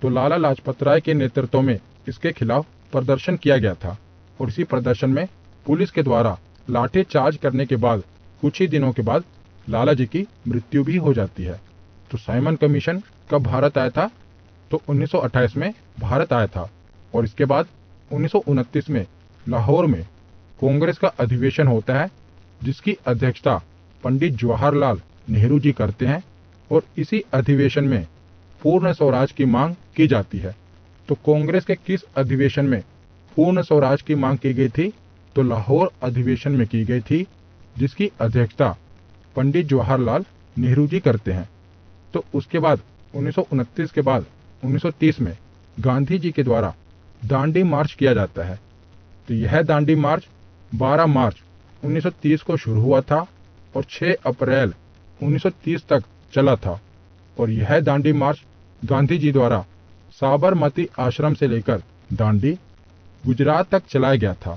तो लाला लाजपत राय के नेतृत्व में इसके खिलाफ प्रदर्शन किया गया था और इसी प्रदर्शन में पुलिस के द्वारा लाठीचार्ज करने के बाद कुछ ही दिनों के बाद लाला जी की मृत्यु भी हो जाती है। तो साइमन कमीशन कब भारत आया था? तो 1928 में भारत आया था और इसके बाद 1929 में लाहौर में कांग्रेस का अधिवेशन होता है जिसकी अध्यक्षता पंडित जवाहरलाल नेहरू जी करते हैं और इसी अधिवेशन में पूर्ण स्वराज की मांग की जाती है। तो कांग्रेस के किस अधिवेशन में पूर्ण स्वराज की मांग की गई थी? तो लाहौर अधिवेशन में की गई थी जिसकी अध्यक्षता पंडित जवाहरलाल नेहरू जी करते हैं। तो उसके बाद 1929 के बाद 1930 में गांधी जी के द्वारा दांडी मार्च किया जाता है। तो यह दांडी मार्च 12 मार्च 1930 को शुरू हुआ था और 6 अप्रैल 1930 तक चला था। और यह दांडी मार्च गांधी जी द्वारा साबरमती आश्रम से लेकर दांडी गुजरात तक चलाया गया था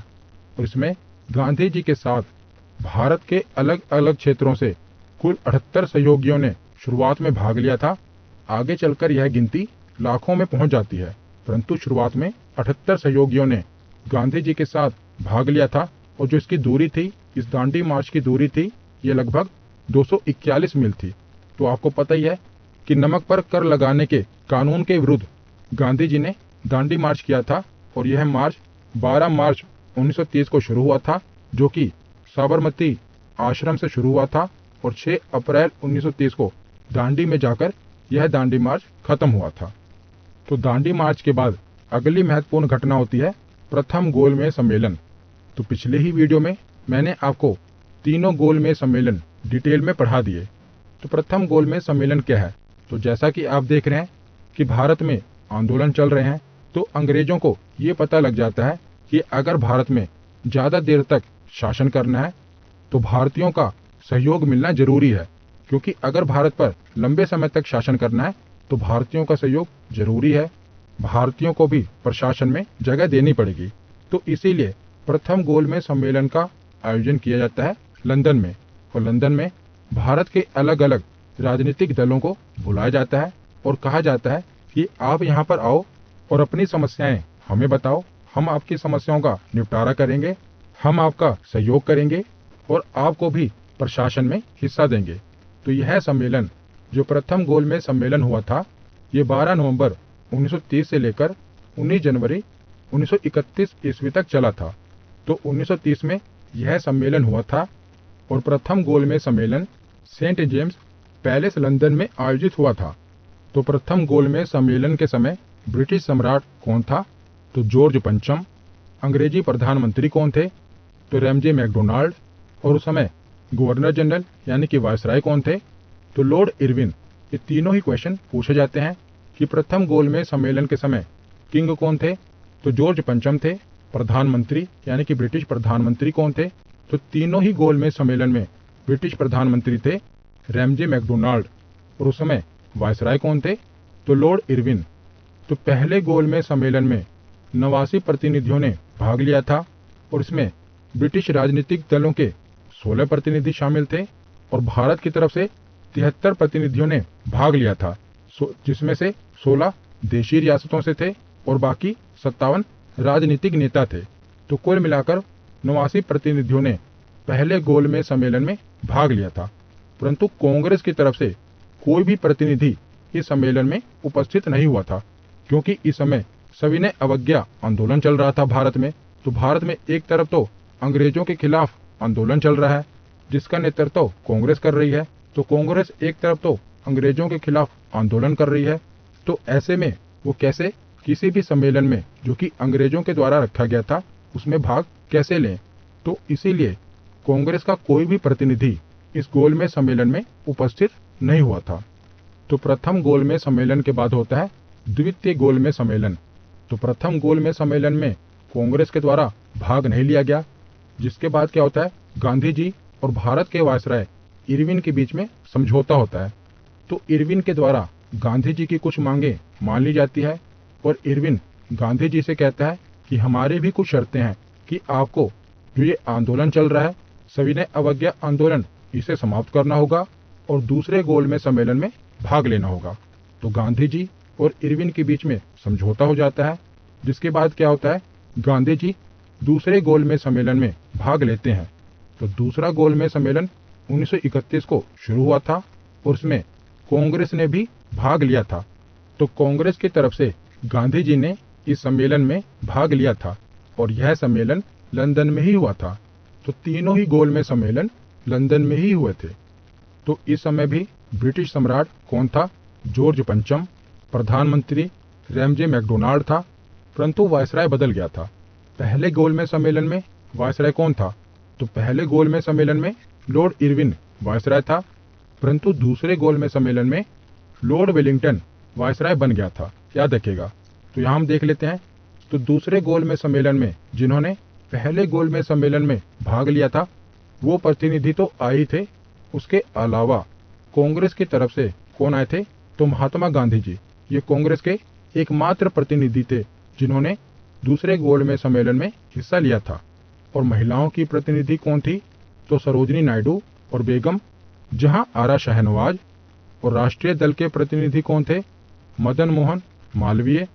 और इसमें गांधी जी के साथ भारत के अलग अलग क्षेत्रों से कुल 78 सहयोगियों ने शुरुआत में भाग लिया था। आगे चलकर यह गिनती लाखों में पहुंच जाती है, परंतु शुरुआत में 78 सहयोगियों ने गांधी जी के साथ भाग लिया था और जो इसकी दूरी थी, इस दांडी मार्च की दूरी थी, ये लगभग 241 मील थी। तो आपको पता ही है कि नमक पर कर लगाने के कानून के विरुद्ध गांधी जी ने दांडी मार्च किया था और यह मार्च 12 मार्च 1930 को शुरू हुआ था जो कि साबरमती आश्रम से शुरू हुआ था और 6 अप्रैल 1930 को दांडी में जाकर यह दांडी मार्च खत्म हुआ था। तो दांडी मार्च के बाद अगली महत्वपूर्ण घटना होती है प्रथम गोलमेज सम्मेलन। तो पिछले ही वीडियो में मैंने आपको तीनों गोलमेज सम्मेलन डिटेल में पढ़ा दिए। तो प्रथम गोलमेज सम्मेलन क्या है? तो जैसा कि आप देख रहे हैं कि भारत में आंदोलन चल रहे हैं, तो अंग्रेजों को ये पता लग जाता है कि अगर भारत में ज़्यादा देर तक शासन करना है तो भारतीयों का सहयोग मिलना जरूरी है, क्योंकि अगर भारत पर लंबे समय तक शासन करना है तो भारतीयों का सहयोग जरूरी है। भारतीयों को भी प्रशासन में जगह देनी पड़ेगी। तो इसीलिए प्रथम गोलमेज सम्मेलन का आयोजन किया जाता है लंदन में और लंदन में भारत के अलग अलग राजनीतिक दलों को बुलाया जाता है और कहा जाता है कि आप यहाँ पर आओ और अपनी समस्याएं हमें बताओ, हम आपकी समस्याओं का निपटारा करेंगे, हम आपका सहयोग करेंगे और आपको भी प्रशासन में हिस्सा देंगे। तो यह सम्मेलन जो प्रथम गोलमेज सम्मेलन हुआ था, ये 12 नवंबर 1930 से लेकर 19 जनवरी 1931 ईस्वी तक चला था। तो 1930 में यह सम्मेलन हुआ था और प्रथम गोलमेज सम्मेलन सेंट जेम्स पैलेस लंदन में आयोजित हुआ था। तो प्रथम गोलमेज सम्मेलन के समय ब्रिटिश सम्राट कौन था? तो जॉर्ज पंचम। अंग्रेजी प्रधानमंत्री कौन थे? तो रैमजे मैकडोनाल्ड। और उस समय गवर्नर जनरल यानी कि वायसराय कौन थे? तो लॉर्ड इरविन। ये तीनों ही क्वेश्चन पूछे जाते हैं कि प्रथम गोलमेज सम्मेलन के समय किंग कौन थे? तो जॉर्ज पंचम थे। प्रधानमंत्री यानी कि ब्रिटिश प्रधानमंत्री कौन थे? तो तीनों ही गोलमेज सम्मेलन में ब्रिटिश प्रधानमंत्री थे रैमजे मैकडोनाल्ड। और उस समय वायसराय कौन थे? तो लॉर्ड इरविन। तो पहले गोलमेज सम्मेलन में 89 प्रतिनिधियों ने भाग लिया था और इसमें ब्रिटिश राजनीतिक दलों के 16 प्रतिनिधि शामिल थे और भारत की तरफ से 73 प्रतिनिधियों ने भाग लिया था, जिसमें से 16 देशी रियासतों से थे और बाकी 57 राजनीतिक नेता थे। तो कुल मिलाकर 89 प्रतिनिधियों ने पहले गोलमेज सम्मेलन में भाग लिया था, परंतु कांग्रेस की तरफ से कोई भी प्रतिनिधि इस सम्मेलन में उपस्थित नहीं हुआ था, क्योंकि इस समय सविनय अवज्ञा आंदोलन चल रहा था भारत में। तो भारत में एक तरफ तो अंग्रेजों के खिलाफ आंदोलन चल रहा है जिसका नेतृत्व कांग्रेस कर रही है, तो कांग्रेस एक तरफ तो अंग्रेजों के खिलाफ आंदोलन कर रही है, तो ऐसे में वो कैसे किसी भी सम्मेलन में जो कि अंग्रेजों के द्वारा रखा गया था उसमें भाग कैसे लें। तो इसीलिए कांग्रेस का कोई भी प्रतिनिधि इस गोलमेज सम्मेलन में उपस्थित नहीं हुआ था। तो प्रथम गोलमेज सम्मेलन के बाद होता है द्वितीय गोलमेज सम्मेलन। तो प्रथम गोलमेज सम्मेलन में कांग्रेस के द्वारा भाग नहीं लिया गया, जिसके बाद क्या होता है, गांधी जी और भारत के वायसराय इरविन के बीच में समझौता होता है। तो इरविन के द्वारा गांधी जी की कुछ मांगे मान ली जाती है और इरविन गांधी जी से कहता है कि हमारे भी कुछ शर्तें हैं कि आपको जो ये आंदोलन चल रहा है सविनय अवज्ञा आंदोलन, इसे समाप्त करना होगा और दूसरे गोलमेज सम्मेलन में भाग लेना होगा। तो गांधी जी और इरविन के बीच में समझौता हो जाता है, जिसके बाद क्या होता है, गांधी जी दूसरे गोलमेज सम्मेलन में भाग लेते हैं। तो दूसरा गोलमेज सम्मेलन 1931 को शुरू हुआ था और उसमें कांग्रेस ने भी भाग लिया था। तो कांग्रेस की तरफ से गांधी जी ने इस सम्मेलन में भाग लिया था और यह सम्मेलन लंदन में ही हुआ था। तो तीनों ही गोलमेज सम्मेलन लंदन में ही हुए थे। तो इस समय भी ब्रिटिश सम्राट कौन था, जॉर्ज पंचम। प्रधानमंत्री रैमजे मैकडोनाल्ड था, परंतु वायसराय बदल गया था। पहले गोलमेज सम्मेलन में वायसराय कौन था, तो पहले गोलमेज सम्मेलन में लॉर्ड इरविन वायसराय था, परंतु दूसरे गोलमेज सम्मेलन में लॉर्ड वेलिंगटन वायसराय बन गया था, याद रखिएगा। तो यहाँ हम देख लेते हैं। तो दूसरे गोलमेज सम्मेलन में जिन्होंने पहले गोलमेज सम्मेलन में भाग लिया था वो प्रतिनिधि तो आए ही थे, उसके अलावा कांग्रेस की तरफ से कौन आए थे, तो महात्मा गांधी जी। ये कांग्रेस के एकमात्र प्रतिनिधि थे जिन्होंने दूसरे गोलमेज सम्मेलन में हिस्सा लिया था। और महिलाओं की प्रतिनिधि कौन थी, तो सरोजनी नायडू और बेगम जहां आरा शाहनवाज। और राष्ट्रीय दल के प्रतिनिधि कौन थे, मदन मोहन मालवीय।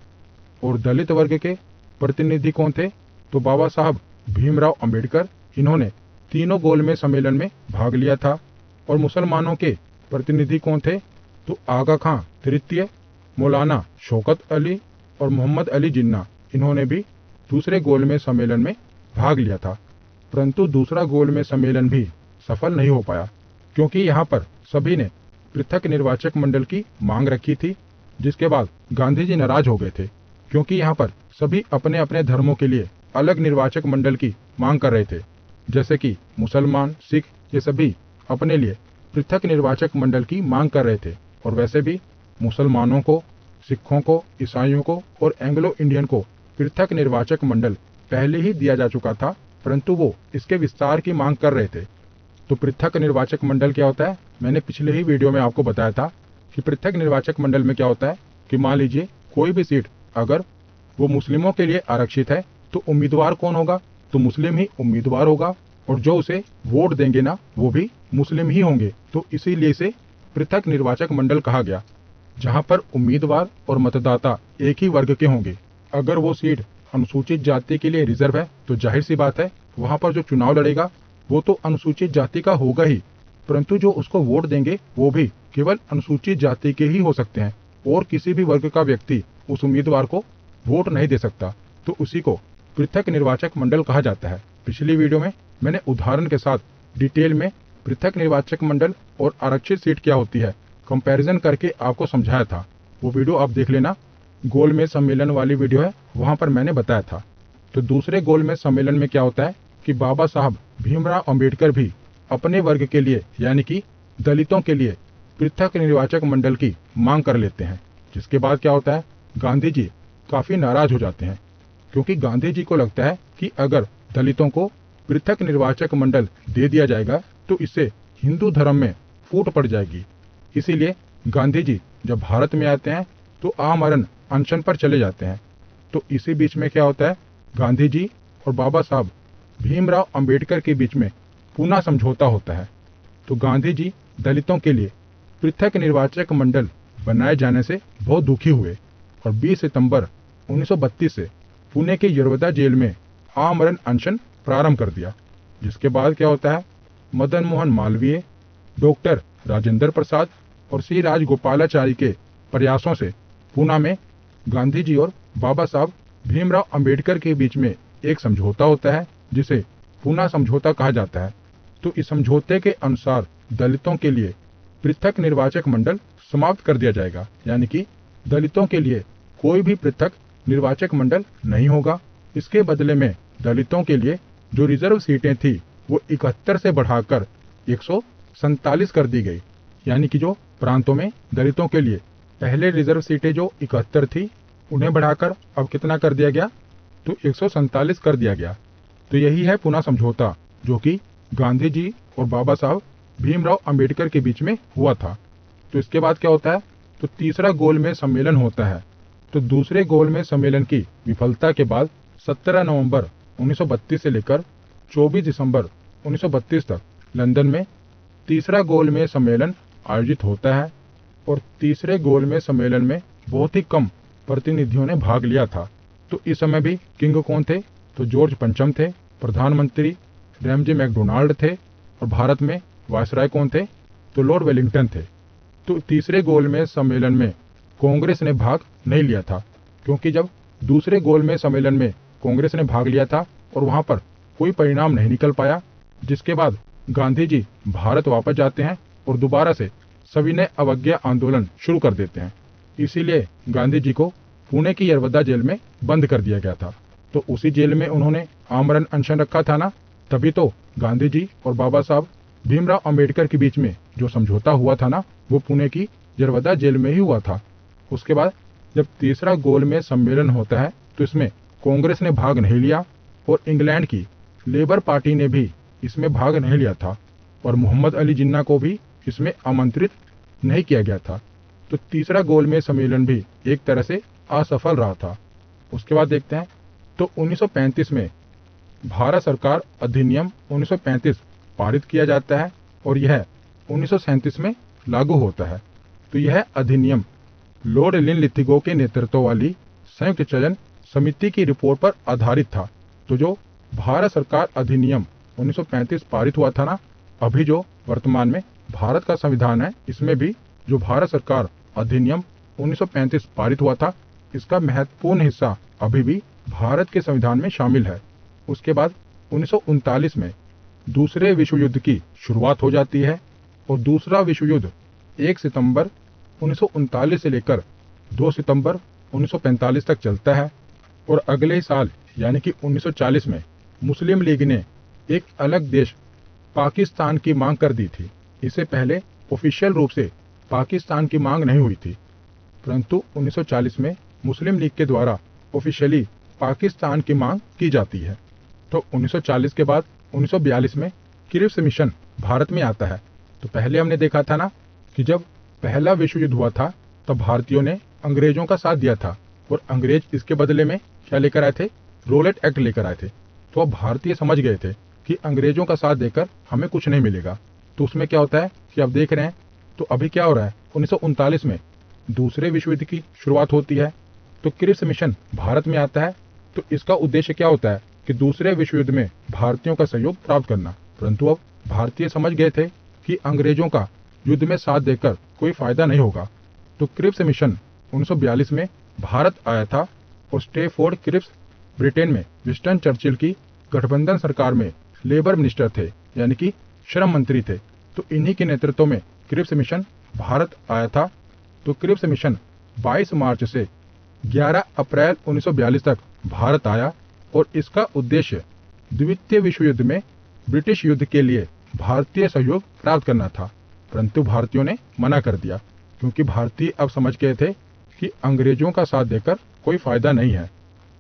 और दलित वर्ग के प्रतिनिधि कौन थे, तो बाबा साहब भीमराव अंबेडकर। इन्होंने तीनों गोलमेज सम्मेलन में भाग लिया था। और मुसलमानों के प्रतिनिधि कौन थे, तो आगा खां तृतीय, मौलाना शौकत अली और मोहम्मद अली जिन्ना। इन्होंने भी दूसरे गोलमेज सम्मेलन में भाग लिया था, परंतु दूसरा गोलमेज सम्मेलन भी सफल नहीं हो पाया, क्योंकि यहाँ पर सभी ने पृथक निर्वाचक मंडल की मांग रखी थी, जिसके बाद गांधी जी नाराज हो गए थे, क्योंकि यहाँ पर सभी अपने अपने धर्मों के लिए अलग निर्वाचक मंडल की मांग कर रहे थे। जैसे कि मुसलमान, सिख, ये सभी अपने लिए पृथक निर्वाचक मंडल की मांग कर रहे थे। और वैसे भी मुसलमानों को, सिखों को, ईसाइयों को और एंग्लो इंडियन को पृथक निर्वाचक मंडल पहले ही दिया जा चुका था, परंतु वो इसके विस्तार की मांग कर रहे थे। तो पृथक निर्वाचक मंडल क्या होता है, मैंने पिछले ही वीडियो में आपको बताया था कि पृथक निर्वाचक मंडल में क्या होता है कि मान लीजिए कोई भी सीट अगर वो मुस्लिमों के लिए आरक्षित है तो उम्मीदवार कौन होगा, तो मुस्लिम ही उम्मीदवार होगा और जो उसे वोट देंगे ना वो भी मुस्लिम ही होंगे। तो इसीलिए इसे पृथक निर्वाचक मंडल कहा गया, जहां पर उम्मीदवार और मतदाता एक ही वर्ग के होंगे। अगर वो सीट अनुसूचित जाति के लिए रिजर्व है तो जाहिर सी बात है वहां पर जो चुनाव लड़ेगा वो तो अनुसूचित जाति का होगा ही, परंतु जो उसको वोट देंगे वो भी केवल अनुसूचित जाति के ही हो सकते हैं और किसी भी वर्ग का व्यक्ति उस उम्मीदवार को वोट नहीं दे सकता। तो उसी को पृथक निर्वाचक मंडल कहा जाता है। पिछली वीडियो में मैंने उदाहरण के साथ डिटेल में पृथक निर्वाचक मंडल और आरक्षित सीट क्या होती है कंपैरिजन करके आपको समझाया था, वो वीडियो आप देख लेना। गोलमेज सम्मेलन वाली वीडियो है, वहां पर मैंने बताया था। तो दूसरे गोलमेज सम्मेलन में क्या होता है कि बाबा साहब भीमराव अंबेडकर भी अपने वर्ग के लिए यानी कि दलितों के लिए पृथक निर्वाचक मंडल की मांग कर लेते हैं, जिसके बाद क्या होता है गांधी जी काफी नाराज हो जाते हैं, क्योंकि गांधी जी को लगता है कि अगर दलितों को पृथक निर्वाचक मंडल दे दिया जाएगा तो इससे हिंदू धर्म में फूट पड़ जाएगी। इसीलिए गांधी जी जब भारत में आते हैं तो आमरण अनशन पर चले जाते हैं। तो इसी बीच में क्या होता है गांधी जी और बाबा साहब भीमराव अंबेडकर के बीच में पूना समझौता होता है। तो गांधी जी दलितों के लिए पृथक निर्वाचक मंडल बनाए जाने से बहुत दुखी हुए और 20 सितंबर 1932 से पुणे के यरवदा जेल में आमरण अनशन प्रारंभ कर दिया। जिसके बाद क्या होता है, मदन मोहन मालवीय, डॉक्टर राजेंद्र प्रसाद और श्री राजगोपालाचारी के प्रयासों से पूना में गांधी जी और बाबा साहब भीमराव अंबेडकर के बीच में एक समझौता होता है, जिसे पूना समझौता कहा जाता है। तो इस समझौते के अनुसार दलितों के लिए पृथक निर्वाचक मंडल समाप्त कर दिया जाएगा, यानी कि दलितों के लिए कोई भी पृथक निर्वाचक मंडल नहीं होगा। इसके बदले में दलितों के लिए जो रिजर्व सीटें थी वो 71 से बढ़ाकर 147 कर दी गई, यानी कि जो प्रांतों में दलितों के लिए पहले रिजर्व सीटें जो 71 थी उन्हें बढ़ाकर अब कितना कर दिया गया, तो 147 कर दिया गया। तो यही है पूना समझौता, जो कि गांधी जी और बाबा साहब भीमराव अंबेडकर के बीच में हुआ था। तो इसके बाद क्या होता है, तो तीसरा गोलमेज सम्मेलन होता है। तो दूसरे गोलमेज सम्मेलन की विफलता के बाद 17 नवंबर 1932 से लेकर 24 दिसंबर 1932 तक लंदन में तीसरा गोलमेज सम्मेलन आयोजित होता है और तीसरे गोलमेज सम्मेलन में बहुत ही कम प्रतिनिधियों ने भाग लिया था। तो इस समय भी किंग कौन थे, तो जॉर्ज पंचम थे, प्रधानमंत्री रैमजे मैकडोनाल्ड थे और भारत में वायसराय कौन थे, तो लॉर्ड वेलिंगटन थे। तो तीसरे गोलमेज सम्मेलन में कांग्रेस ने भाग नहीं लिया था, क्योंकि जब दूसरे गोलमेज सम्मेलन में कांग्रेस ने भाग लिया था और वहां पर कोई परिणाम नहीं निकल पाया, जिसके बाद गांधी जी भारत वापस जाते हैं और दोबारा से सविनय अवज्ञा आंदोलन शुरू कर देते हैं। इसीलिए गांधी जी को पुणे की यरवदा जेल में बंद कर दिया गया था। तो उसी जेल में उन्होंने आमरण अनशन रखा था ना, तभी तो गांधी जी और बाबा साहब भीमराव अंबेडकर के बीच में जो समझौता हुआ था ना, वो पुणे की यरवदा जेल में ही हुआ था। उसके बाद जब तीसरा गोलमेज सम्मेलन होता है तो इसमें कांग्रेस ने भाग नहीं लिया और इंग्लैंड की लेबर पार्टी ने भी इसमें भाग नहीं लिया था और मोहम्मद अली जिन्ना को भी इसमें आमंत्रित नहीं किया गया था। तो तीसरा गोलमेज सम्मेलन भी एक तरह से असफल रहा था। उसके बाद देखते हैं, तो 1935 में भारत सरकार अधिनियम 1935 पारित किया जाता है और यह 1937 में लागू होता है। तो यह अधिनियम लॉर्ड लिनलिथिगो के नेतृत्व वाली संयुक्त चयन समिति की रिपोर्ट पर आधारित था। तो जो भारत सरकार अधिनियम 1935 पारित हुआ था ना, अभी जो वर्तमान में भारत का संविधान है, इसमें भी जो भारत सरकार अधिनियम 1935 पारित हुआ था, इसका महत्वपूर्ण हिस्सा अभी भी भारत के संविधान में शामिल है। उसके बाद 1939 में दूसरे विश्व युद्ध की शुरुआत हो जाती है और दूसरा विश्व युद्ध 1 सितंबर 1939 से लेकर 2 सितंबर 1945 तक चलता है और अगले ही साल यानी कि 1940 में मुस्लिम लीग ने एक अलग देश पाकिस्तान की मांग कर दी थी। इससे पहले ऑफिशियल रूप से पाकिस्तान की मांग नहीं हुई थी, परंतु 1940 में मुस्लिम लीग के द्वारा ऑफिशियली पाकिस्तान की मांग की जाती है। तो 1940 के बाद 1942 में क्रिप्स मिशन भारत में आता है। तो पहले हमने देखा था ना कि जब पहला विश्व युद्ध हुआ था तब भारतीयों ने अंग्रेजों का साथ दिया था और अंग्रेज इसके बदले में क्या लेकर आए थे, रोलेट एक्ट लेकर आए थे। तो अब भारतीय समझ गए थे कि अंग्रेजों का साथ देकर हमें कुछ नहीं मिलेगा। तो उसमें क्या होता है कि अब देख रहे हैं, तो अभी क्या हो रहा है, 1939 में दूसरे विश्व युद्ध की शुरुआत होती है। तो क्रिप्स मिशन भारत में आता है। तो इसका उद्देश्य क्या होता है कि दूसरे विश्व युद्ध में भारतीयों का सहयोग प्राप्त करना। परंतु अब भारतीय समझ गए थे कि अंग्रेजों का युद्ध में साथ देकर कोई फायदा नहीं होगा। तो क्रिप्स मिशन 1942 में भारत आया था और स्टेफोर्ड क्रिप्स ब्रिटेन में विंस्टन चर्चिल की गठबंधन सरकार में लेबर मिनिस्टर थे, यानी कि श्रम मंत्री थे। तो इन्हीं के नेतृत्व में क्रिप्स मिशन भारत आया था। तो क्रिप्स मिशन 22 मार्च से 11 अप्रैल 1942 तक भारत आया और इसका उद्देश्य द्वितीय विश्व युद्ध में ब्रिटिश युद्ध के लिए भारतीय सहयोग प्राप्त करना था। परंतु भारतीयों ने मना कर दिया, क्योंकि भारतीय अब समझ गए थे कि अंग्रेजों का साथ देकर कोई फायदा नहीं है।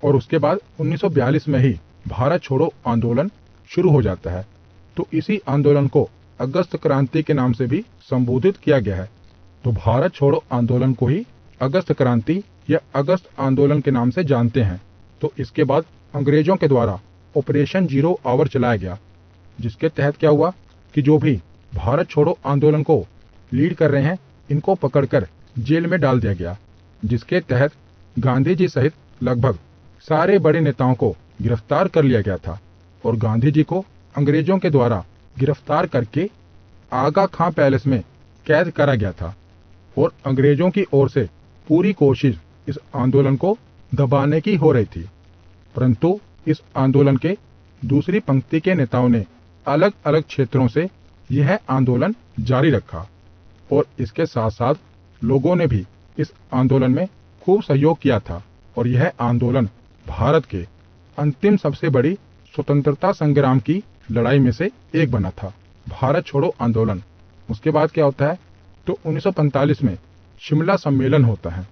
और उसके बाद 1942 में ही भारत छोड़ो आंदोलन शुरू हो जाता है। तो इसी आंदोलन को अगस्त क्रांति के नाम से भी संबोधित किया गया है। तो भारत छोड़ो आंदोलन को ही अगस्त क्रांति या अगस्त आंदोलन के नाम से जानते हैं। तो इसके बाद अंग्रेजों के द्वारा ऑपरेशन जीरो आवर चलाया गया। जिसके तहत क्या हुआ कि जो भी भारत छोड़ो आंदोलन को लीड कर रहे हैं इनको पकड़कर जेल में डाल दिया गया, जिसके तहत गांधी जी सहित लगभग सारे बड़े नेताओं को गिरफ्तार कर लिया गया था और गांधी जी को अंग्रेजों के द्वारा गिरफ्तार करके आगा खां पैलेस में कैद करा गया था और अंग्रेजों की ओर से पूरी कोशिश इस आंदोलन को दबाने की हो रही थी। परंतु इस आंदोलन के दूसरी पंक्ति के नेताओं ने अलग अलग क्षेत्रों से यह आंदोलन जारी रखा और इसके साथ साथ लोगों ने भी इस आंदोलन में खूब सहयोग किया था और यह आंदोलन भारत के अंतिम सबसे बड़ी स्वतंत्रता संग्राम की लड़ाई में से एक बना था, भारत छोड़ो आंदोलन। उसके बाद क्या होता है तो 1945 में शिमला सम्मेलन होता है।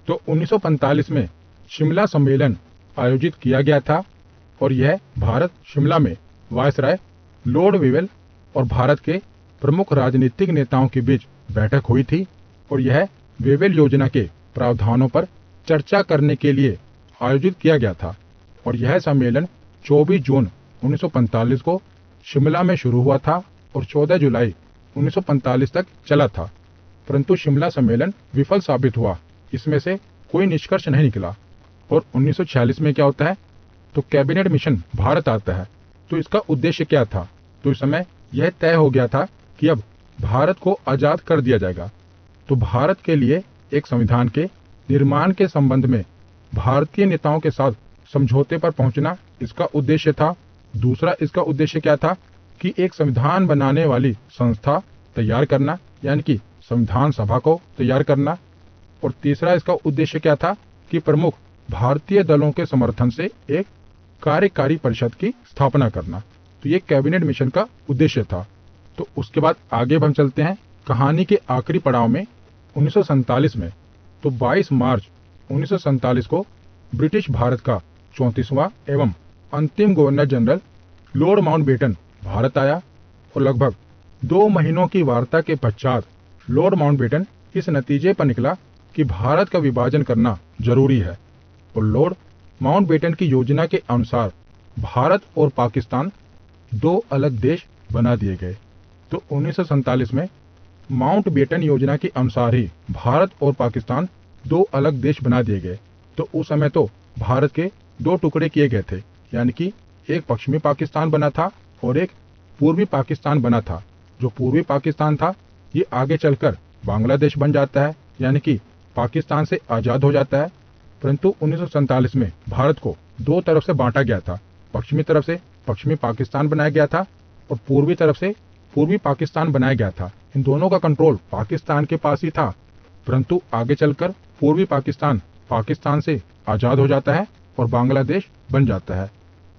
तो 1945 में शिमला सम्मेलन आयोजित किया गया था और यह भारत शिमला में वायसराय लॉर्ड वेवेल और भारत के प्रमुख राजनीतिक नेताओं के बीच बैठक हुई थी और यह वेवेल योजना के प्रावधानों पर चर्चा करने के लिए आयोजित किया गया था और यह सम्मेलन 24 जून 1945 को शिमला में शुरू हुआ था और 14 जुलाई 1945 तक चला था। परंतु शिमला सम्मेलन विफल साबित हुआ, इसमें से कोई निष्कर्ष नहीं निकला और 1946 में क्या होता है तो कैबिनेट मिशन भारत आता है। तो इसका उद्देश्य क्या था तो इस समय यह तय हो गया था कि अब भारत को आजाद कर दिया जाएगा। तो भारत के लिए एक संविधान के निर्माण के संबंध में भारतीय नेताओं के साथ समझौते पर पहुंचना इसका उद्देश्य था। दूसरा इसका उद्देश्य क्या था कि एक संविधान बनाने वाली संस्था तैयार करना, यानी कि संविधान सभा को तैयार करना। और तीसरा इसका उद्देश्य क्या था कि प्रमुख भारतीय दलों के समर्थन से एक कार्यकारी परिषद की स्थापना करना। तो ये कैबिनेट मिशन का उद्देश्य था। तो उसके बाद आगे हम चलते हैं कहानी के आखिरी पड़ाव में 1947 में। तो 22 मार्च 1947 को ब्रिटिश भारत का 34वां एवं अंतिम governor general Lord Mountbatten Bharat आया और लगभग 2 महीनों की वार्ता के पश्चात लॉर्ड माउंटबेटन इस नतीजे पर निकला कि भारत का विभाजन करना जरूरी है और लॉर्ड माउंटबेटन की योजना के अनुसार भारत और पाकिस्तान 2 अलग देश बना दिए गए। तो 1947 में माउंटबेटन योजना के अनुसार ही भारत और पाकिस्तान 2 अलग देश बना दिए गए। तो उस समय तो भारत के 2 टुकड़े किए गए थे, यानी कि एक पश्चिमी पाकिस्तान बना था और एक पूर्वी पाकिस्तान बना था। जो पूर्वी पाकिस्तान था ये आगे चलकर बांग्लादेश बन जाता है, यानी कि पाकिस्तान से आज़ाद हो जाता है। परंतु 1947 में भारत को 2 तरफ से बांटा गया था। पश्चिमी तरफ से पश्चिमी पाकिस्तान बनाया गया था और पूर्वी तरफ से पूर्वी पाकिस्तान बनाया गया था। इन दोनों का कंट्रोल पाकिस्तान के पास ही था, परंतु आगे चलकर पूर्वी पाकिस्तान पाकिस्तान से आज़ाद हो जाता है और बांग्लादेश बन जाता है।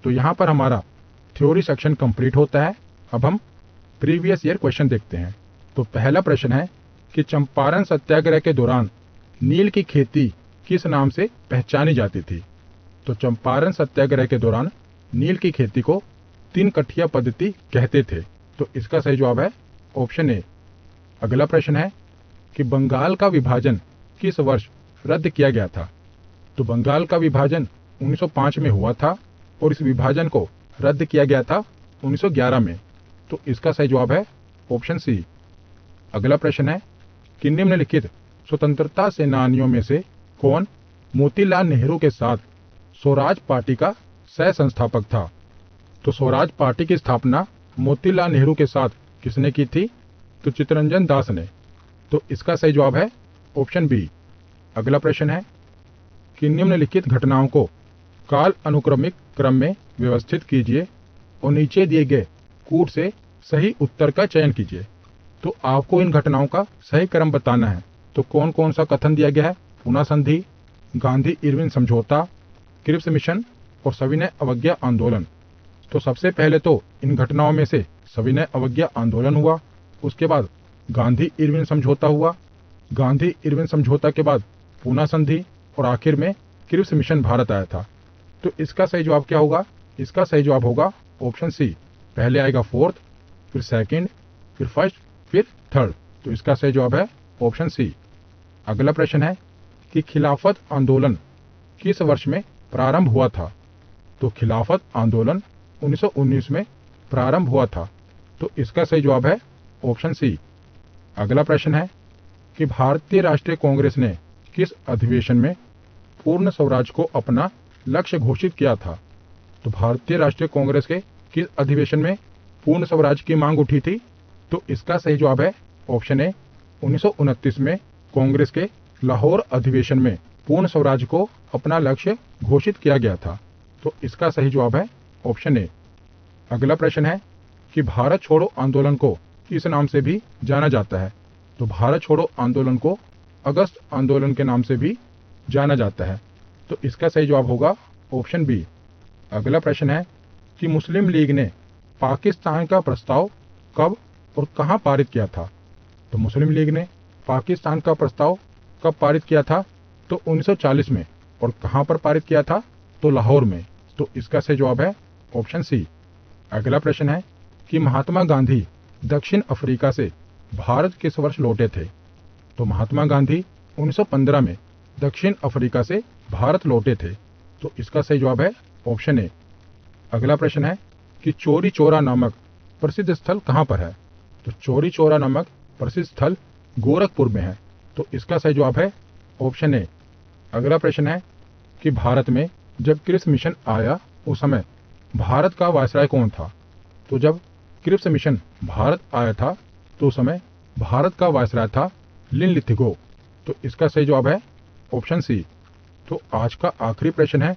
तो यहाँ पर हमारा थ्योरी सेक्शन कंप्लीट होता है। अब हम प्रीवियस ईयर क्वेश्चन देखते हैं। तो पहला प्रश्न है कि चंपारण सत्याग्रह के दौरान नील की खेती किस नाम से पहचानी जाती थी। तो चंपारण सत्याग्रह के दौरान नील की खेती को 3 कठिया पद्धति कहते थे। तो इसका सही जवाब है ऑप्शन ए। अगला प्रश्न है कि बंगाल का विभाजन किस वर्ष रद्द किया गया था। तो बंगाल का विभाजन 1905 में हुआ था और इस विभाजन को रद्द किया गया था 1911 में। तो इसका सही जवाब है ऑप्शन सी। अगला प्रश्न है कि निम्नलिखित स्वतंत्रता सेनानियों में से कौन मोतीलाल नेहरू के साथ स्वराज पार्टी का सह संस्थापक था। तो स्वराज पार्टी की स्थापना मोतीलाल नेहरू के साथ किसने की थी। तो चित्तरंजन दास ने। तो इसका सही जवाब है ऑप्शन बी। अगला प्रश्न है कि निम्नलिखित घटनाओं को काल अनुक्रमिक क्रम में व्यवस्थित कीजिए और नीचे दिए गए कूट से सही उत्तर का चयन कीजिए। तो आपको इन घटनाओं का सही क्रम बताना है। तो कौन कौन सा कथन दिया गया है। पूना संधि, गांधी इरविन समझौता, क्रिप्स मिशन और सविनय अवज्ञा आंदोलन। तो सबसे पहले तो इन घटनाओं में से सविनय अवज्ञा आंदोलन हुआ, उसके बाद गांधी इरविन समझौता हुआ, गांधी इरविन समझौता के बाद पूना संधि और आखिर में क्रिप्स मिशन भारत आया था। तो इसका सही जवाब क्या होगा। इसका सही जवाब होगा ऑप्शन सी। पहले आएगा 4th, फिर 2nd, फिर 1st, फिर 3rd। तो इसका सही जवाब है ऑप्शन सी। अगला प्रश्न है कि खिलाफत आंदोलन किस वर्ष में प्रारंभ हुआ था। तो खिलाफत आंदोलन 1919 में प्रारंभ हुआ था? तो इसका सही जवाब है ऑप्शन सी। अगला प्रश्न है कि भारतीय राष्ट्रीय कांग्रेस ने किस अधिवेशन में पूर्ण स्वराज को अपना लक्ष्य घोषित किया था? तो भारतीय राष्ट्रीय कांग्रेस के किस अधिवेशन में पूर्ण स्वराज की मांग उठी थी? तो इसका सही जवाब है ऑप्शन ए। 1929 में कांग्रेस के लाहौर अधिवेशन में पूर्ण स्वराज को अपना लक्ष्य घोषित किया गया था। तो इसका सही जवाब है ऑप्शन ए। अगला प्रश्न है कि भारत छोड़ो आंदोलन को किस नाम से भी जाना जाता है? तो भारत छोड़ो आंदोलन को अगस्त आंदोलन के नाम से भी जाना जाता है। तो इसका सही जवाब होगा ऑप्शन बी। अगला प्रश्न है कि मुस्लिम लीग ने पाकिस्तान का प्रस्ताव कब और कहां पारित किया था? तो मुस्लिम लीग ने पाकिस्तान का प्रस्ताव कब पारित किया था? तो 1940 में। और कहां पर पारित किया था? तो लाहौर में। तो इसका सही जवाब है ऑप्शन सी। अगला प्रश्न है कि महात्मा गांधी दक्षिण अफ्रीका से भारत किस वर्ष लौटे थे? तो महात्मा गांधी 1915 में दक्षिण अफ्रीका से भारत लौटे थे। तो इसका सही जवाब है ऑप्शन ए। अगला प्रश्न है कि चौरी चौरा नामक प्रसिद्ध स्थल कहां पर है? तो चौरी चौरा नामक प्रसिद्ध स्थल गोरखपुर में है। तो इसका सही जवाब है ऑप्शन ए। अगला प्रश्न है कि भारत में जब क्रिप्स मिशन आया उस समय भारत का वायसराय कौन था? तो जब क्रिप्स मिशन भारत आया था तो उस समय भारत का वायसराय था लिनलिथिगो। तो इसका सही जवाब है ऑप्शन सी। तो आज का आखिरी प्रश्न है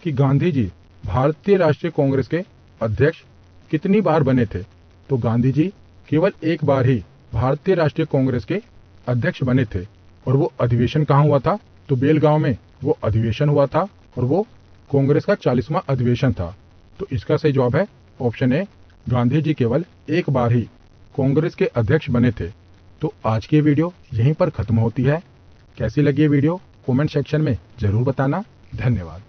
कि गांधी जी भारतीय राष्ट्रीय कांग्रेस के अध्यक्ष कितनी बार बने थे? तो गांधी जी केवल एक बार ही भारतीय राष्ट्रीय कांग्रेस के अध्यक्ष बने थे। और वो अधिवेशन कहाँ हुआ था? तो बेलगांव में वो अधिवेशन हुआ था और वो कांग्रेस का 40वां अधिवेशन था। तो इसका सही जवाब है ऑप्शन ए। गांधी जी केवल एक बार ही कांग्रेस के अध्यक्ष बने थे। तो आज की वीडियो यहीं पर खत्म होती है। कैसी लगी ये वीडियो कमेंट सेक्शन में जरूर बताना। धन्यवाद।